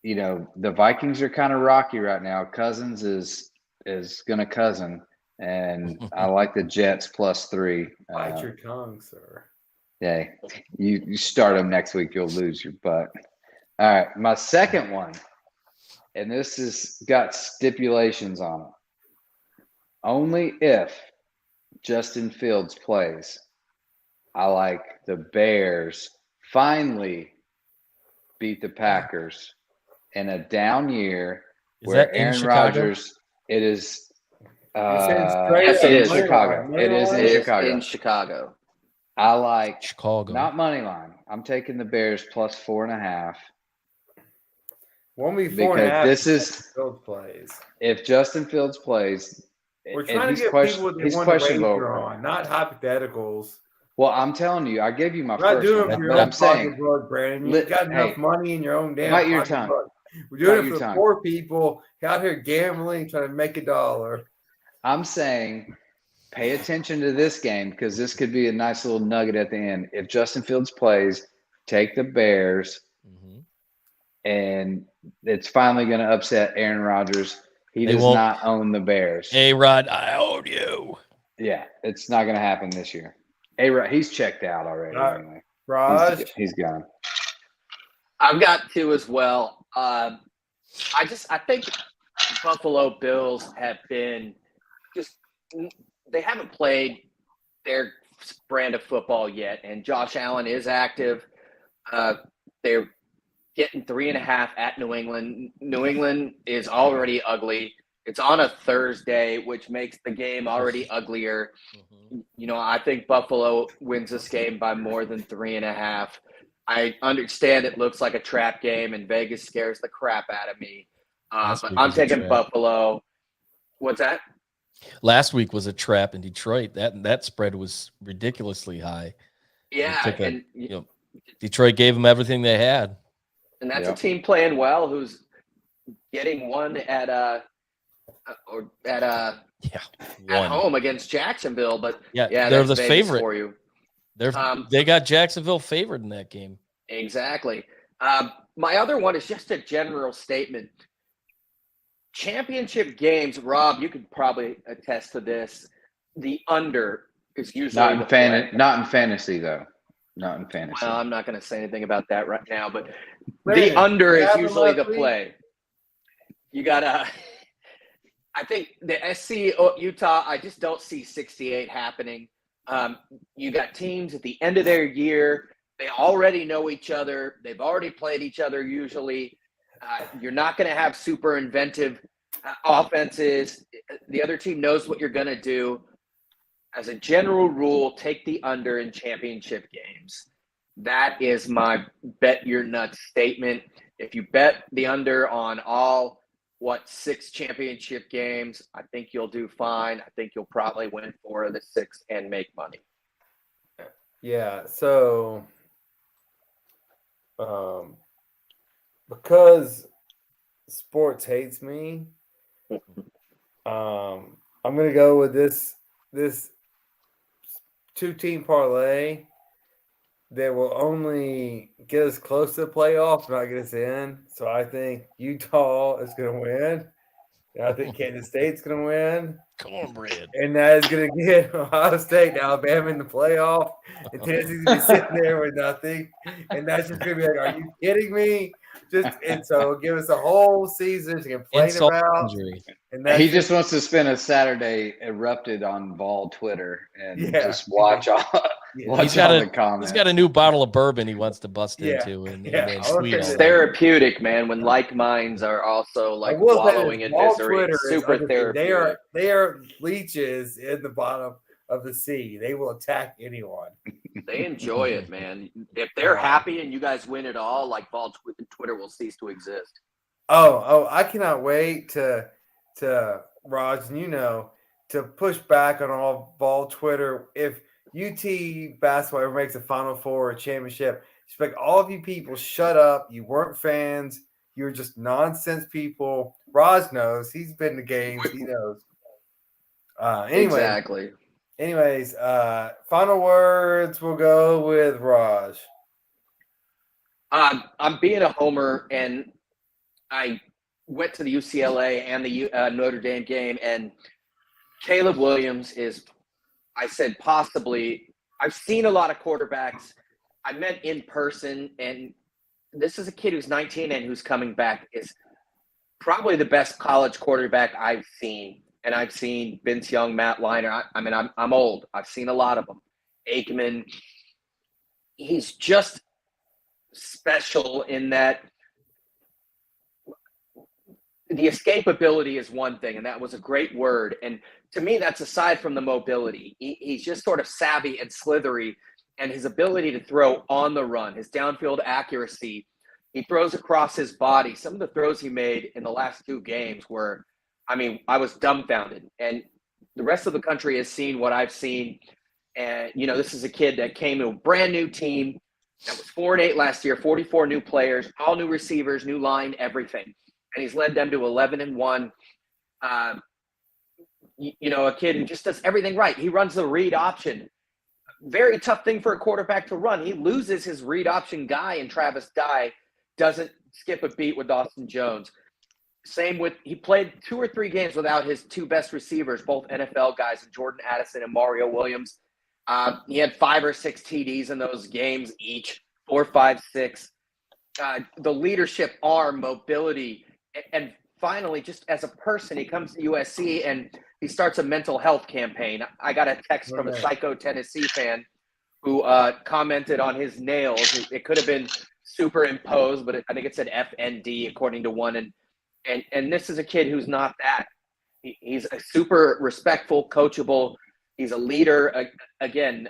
The Vikings are kind of rocky right now. Cousins is going to cousin, and I like the Jets +3. Bite your tongue, sir. Yeah, you start them next week, you'll lose your butt. All right, my second one, and this has got stipulations on it. Only if Justin Fields plays. I like the Bears finally beat the Packers in a down year where Aaron Rodgers. It is. Yes, it is Chicago. It is in Chicago. In Chicago. I like Chicago. Not money line. I'm taking the Bears +4.5. Won't be 4.5. Because this is Fields plays. If Justin Fields plays, we're trying to get people that he's want to questionable wager on, not hypotheticals. Well, I'm telling you, I gave you my We're not first doing one, it for your but own I'm saying, pocketbook, Brandon. You've got enough money in your own damn bite your pocketbook. tongue. We're doing Bite it your for the tongue. poor people out here gambling, trying to make $1. I'm saying pay attention to this game because this could be a nice little nugget at the end. If Justin Fields plays, take the Bears, and it's finally going to upset Aaron Rodgers. He does not own the Bears. A-Rod, I own you. Yeah, it's not going to happen this year. A-Rod, he's checked out already. Anyway. Raj? He's gone. I've got 2 as well. I think Buffalo Bills have been they haven't played their brand of football yet, and Josh Allen is active. They're getting 3.5 at New England. New England is already ugly. It's on a Thursday, which makes the game already uglier. I think Buffalo wins this game by more than 3.5. I understand it looks like a trap game, and Vegas scares the crap out of me. But I'm taking Buffalo. What's that? Last week was a trap in Detroit. That spread was ridiculously high. Yeah, Detroit gave them everything they had. And that's a team playing well who's getting one at Yeah, at one. home against Jacksonville. But Yeah, yeah, they're that's the Vegas favorite. for you. They got Jacksonville favored in that game. Exactly. My other one is just a general statement. Championship games, Rob, you could probably attest to this. The under is usually the play. Not in fantasy though. Not in fantasy. Well, I'm not going to say anything about that right now, but Brandon, the under what is happened usually last the week? play. You got I think the SC Utah, I just don't see 68 happening. You got teams at the end of their year. They already know each other. They've already played each other usually. You're not going to have super inventive offenses. The other team knows what you're going to do. As a general rule, take the under in championship games. That is my bet your nuts statement. If you bet the under on all 6 championship games, I think you'll do fine. I think you'll probably win 4 of the 6 and make money. Yeah, so because sports hates me, I'm gonna go with this 2-team parlay that will only get us close to the playoff, not get us in. So I think Utah is gonna win. And I think Kansas State's gonna win. Cornbread. And that is going to get Ohio State and Alabama in the playoff. And Tennessee's going to be sitting there with nothing. And that's just going to be like, are you kidding me? And so give us a whole season to complain Insult about. injury. And that's He just wants to spend a Saturday erupted on Vol Twitter and just watch all He's got the comments. He's got a new bottle of bourbon he wants to bust Yeah. into and Yeah. sweet It's all that. therapeutic, man, when like minds are also like wallowing in misery. It's super therapeutic. They are leeches in the bottom of the sea. They will attack anyone. They enjoy it, man. If they're happy and you guys win it all, like Twitter will cease to exist. Oh, I cannot wait to Raj, to push back on all ball Twitter. If UT basketball ever makes a Final Four or championship, expect all of you people shut up. You weren't fans. You're just nonsense people. Raj knows. He's been to games. He knows. Exactly. Anyways, final words. We'll go with Raj. I'm being a homer, and I went to the UCLA and the Notre Dame game, and Caleb Williams is, I said, possibly, I've seen a lot of quarterbacks. I met in person, and this is a kid who's 19 and who's coming back, is probably the best college quarterback I've seen. And I've seen Vince Young, Matt Leinart. I'm old. I've seen a lot of them. Aikman. He's just special in that the escapability is one thing, and that was a great word. And to me, that's aside from the mobility. He's just sort of savvy and slithery, and his ability to throw on the run, his downfield accuracy, he throws across his body. Some of the throws he made in the last 2 games were, I was dumbfounded. And the rest of the country has seen what I've seen. And, this is a kid that came to a brand new team that was 4-8 last year, 44 new players, all new receivers, new line, everything. And he's led them to 11-1. A kid who just does everything right. He runs the read option. Very tough thing for a quarterback to run. He loses his read option guy, and Travis Dye doesn't skip a beat with Austin Jones. Same with, he played 2 or 3 games without his 2 best receivers, both NFL guys, Jordan Addison and Mario Williams. He had 5 or 6 TDs in those games each, 4, 5, 6. The leadership, arm, mobility, and finally, just as a person, he comes to USC and he starts a mental health campaign. I got a text from a psycho Tennessee fan who commented on his nails. It could have been superimposed, but I think it said FND according to one. And this is a kid who's not that. He's a super respectful, coachable. He's a leader. Again,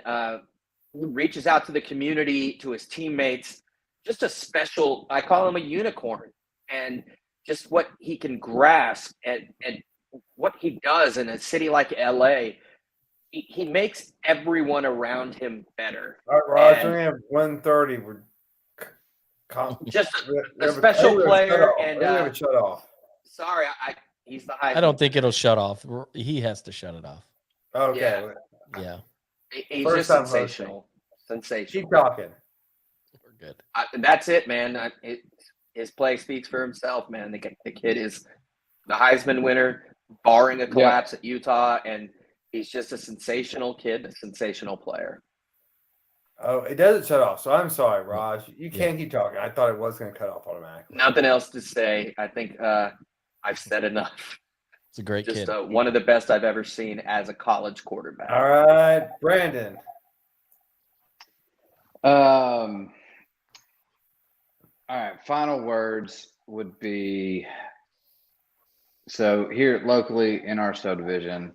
reaches out to the community, to his teammates. Just a special, I call him a unicorn. And just what he can grasp and what he does in a city like LA, he makes everyone around him better. All right, Roger, we have 1:30. Just We a have special we have player, shut off. and We have a shut off. sorry, he's the Heisman. I don't think it'll shut off. He has to shut it off. Okay, Yeah, He's First just time sensational. Sensational. keep talking. we're good. That's it, man. His play speaks for himself, man. The kid is the Heisman winner, barring a collapse at Utah, and he's just a sensational kid, a sensational player. Oh, it doesn't shut off. So I'm sorry, Raj. You can't keep talking. I thought it was going to cut off automatically. Nothing else to say. I think I've said enough. It's a great Just kid. one of the best I've ever seen as a college quarterback. All right, Brandon. All right. Final words would be, so here locally in our subdivision,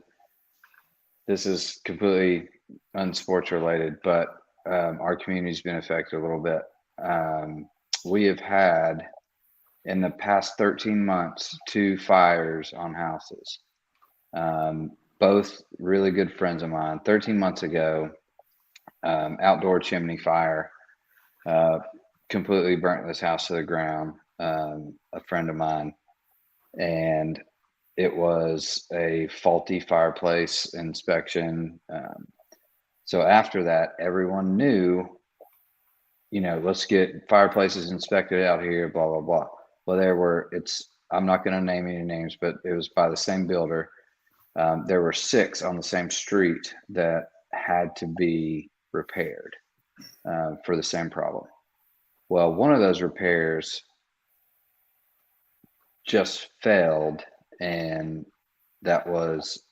this is completely unsports related, but our community's been affected a little bit. We have had in the past 13 months 2 fires on houses. Both really good friends of mine. 13 months ago, outdoor chimney fire completely burnt this house to the ground. A friend of mine, and it was a faulty fireplace inspection. So after that, everyone knew, let's get fireplaces inspected out here, blah, blah, blah. Well, I'm not going to name any names, but it was by the same builder. There were 6 on the same street that had to be repaired for the same problem. Well, one of those repairs just failed, and that was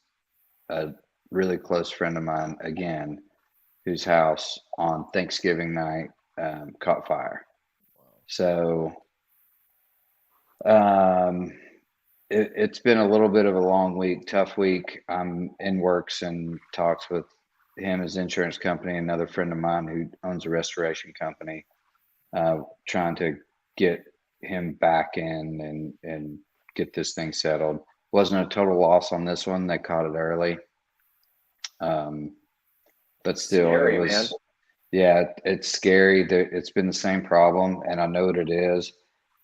a really close friend of mine, again, whose house on Thanksgiving night caught fire. So it's been a little bit of a long week, tough week. I'm in works and talks with him, his insurance company, another friend of mine who owns a restoration company, trying to get him back in and get this thing settled. Wasn't a total loss on this one. They caught it early. But still, Scary, it was, man. yeah, it's scary. It's been the same problem, and I know what it is.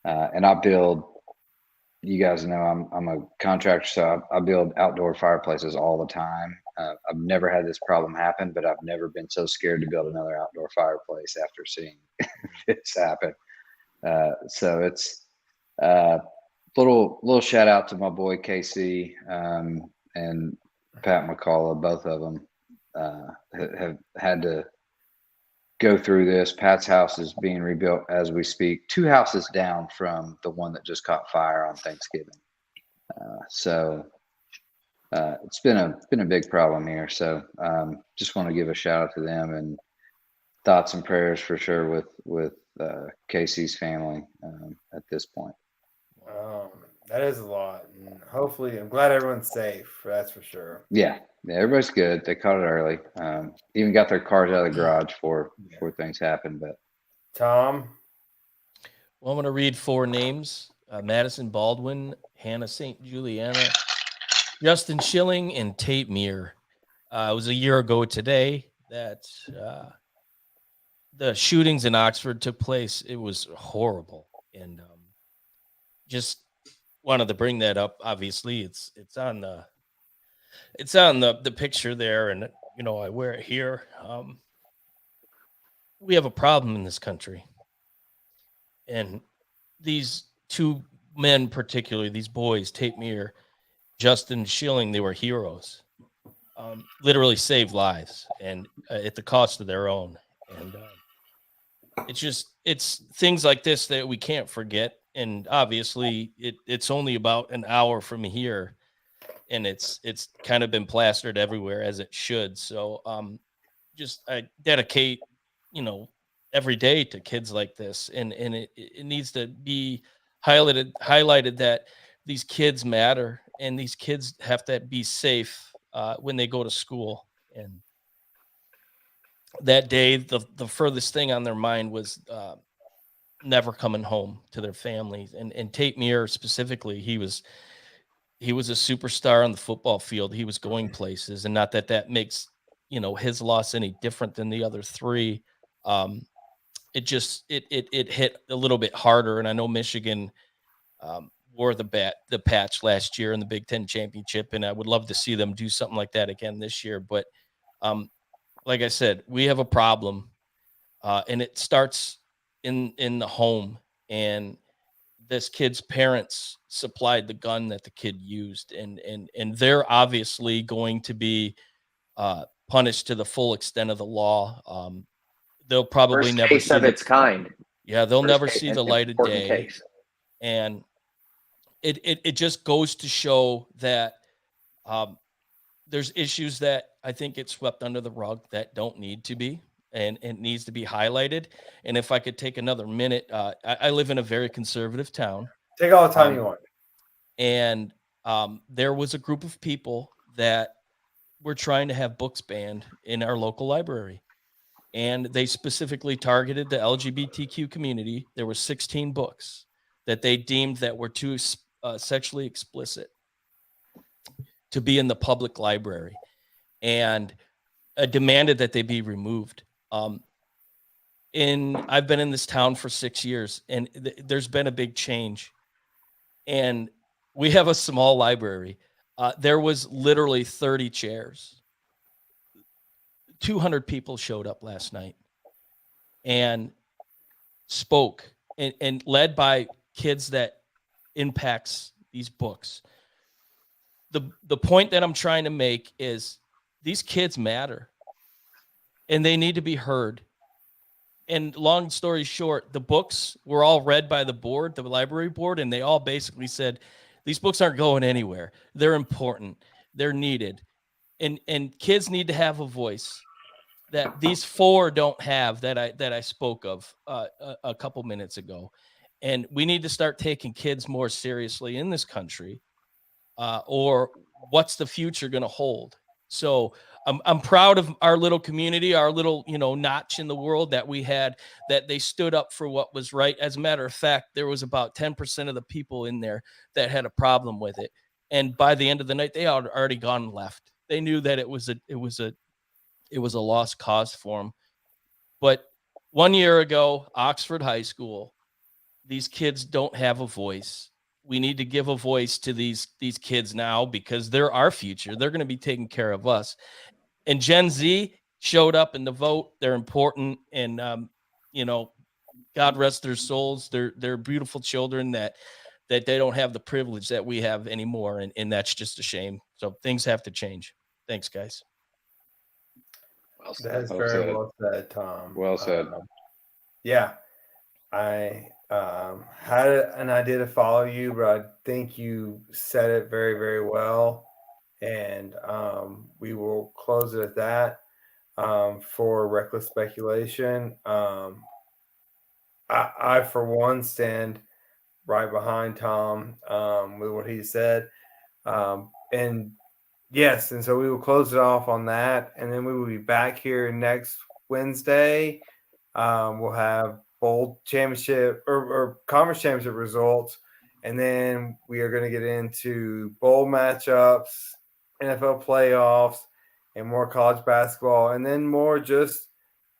And I build, you guys know I'm a contractor, so I build outdoor fireplaces all the time. I've never had this problem happen, but I've never been so scared to build another outdoor fireplace after seeing this happen. So it's little shout out to my boy Casey and Pat McCullough. Both of them have had to go through this. Pat's house is being rebuilt as we speak, 2 houses down from the one that just caught fire on Thanksgiving. So it's been a big problem here. So just want to give a shout out to them, and thoughts and prayers for sure with Casey's family at this point. That is a lot. And hopefully, I'm glad everyone's safe. That's for sure. Yeah, everybody's good. They caught it early. Even got their cars out of the garage before things happened. But Tom. Well, I'm going to read 4 names: Madison Baldwin, Hannah St. Juliana, Justin Schilling, and Tate Meir. It was a year ago today that the shootings in Oxford took place. It was horrible, and just wanted to bring that up. Obviously, it's on the picture there, and I wear it here. We have a problem in this country, and these 2 men, particularly these boys, Tate Meir, Justin Schilling, they were heroes. Literally saved lives, and at the cost of their own. And it's things like this that we can't forget. And obviously, it's only about an hour from here, and it's kind of been plastered everywhere, as it should. So I dedicate every day to kids like this, and it needs to be highlighted that these kids matter, and these kids have to be safe when they go to school. And that day, the furthest thing on their mind was never coming home to their families. And Tate Meir specifically, he was a superstar on the football field. He was going places, and not that makes his loss any different than the other 3. it hit a little bit harder. And I know Michigan wore the patch last year in the Big Ten championship, and I would love to see them do something like that again this year. But like I said, we have a problem, and it starts in the home. And this kid's parents supplied the gun that the kid used, and they're obviously going to be punished to the full extent of the law. They'll probably First never case see of its kind. they'll First never case, see the an light of important day. case. And it just goes to show that there's issues that I think get swept under the rug that don't need to be, and it needs to be highlighted. And if I could take another minute, I live in a very conservative town. Take all the time you want. And there was a group of people that were trying to have books banned in our local library. And they specifically targeted the LGBTQ community. There were 16 books that they deemed that were too sexually explicit to be in the public library, and demanded that they be removed. I've been in this town for 6 years, and there's been a big change. And we have a small library. There was literally 30 chairs. 200 people showed up last night and spoke, and led by kids that impacts these books. The point that I'm trying to make is these kids matter, and they need to be heard. And long story short, the books were all read by the board, the library board, and they all basically said, these books aren't going anywhere. They're important. They're needed. And kids need to have a voice that these four don't have, that I spoke of a couple minutes ago. And we need to start taking kids more seriously in this country, or what's the future going to hold? So I'm proud of our little community, our little, notch in the world that we had, that they stood up for what was right. As a matter of fact, there was about 10% of the people in there that had a problem with it. And by the end of the night, they had already gone and left. They knew that it was a lost cause for them. But 1 year ago, Oxford High School, these kids don't have a voice. We need to give a voice to these kids now, because they're our future. They're going to be taking care of us. And Gen Z showed up in the vote. They're important. And, God rest their souls. They're beautiful children that they don't have the privilege that we have anymore. And that's just a shame. So things have to change. Thanks, guys. Well said. That's very well said, Tom. Well said. Yeah, I had an idea to follow you, but I think you said it very, very well. And we will close it at that. For reckless speculation, I for one stand right behind Tom with what he said. And yes, and so we will close it off on that, and then we will be back here next Wednesday. We'll have bowl championship or conference championship results, and then we are going to get into bowl matchups, NFL playoffs, and more college basketball, and then more just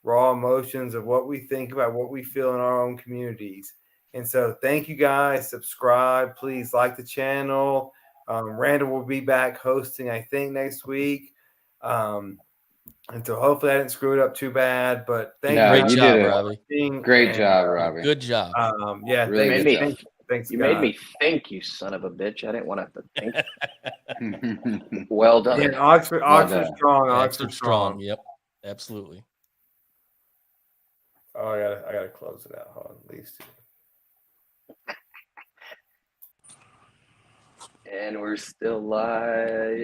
raw emotions of what we think about, what we feel in our own communities. And so thank you guys. Subscribe. Please like the channel. Randall will be back hosting, I think, next week. And so hopefully I didn't screw it up too bad. But thank you. Great job, Robbie. Great job, Robbie. Good job. Yeah, Really good job. Thanks, You guys. made me think, you son of a bitch. I didn't want to have to think. Well done. Yeah, Oxford strong. Oxford strong. Yep, absolutely. Oh, I gotta close it out. Hold on, at least. And we're still live.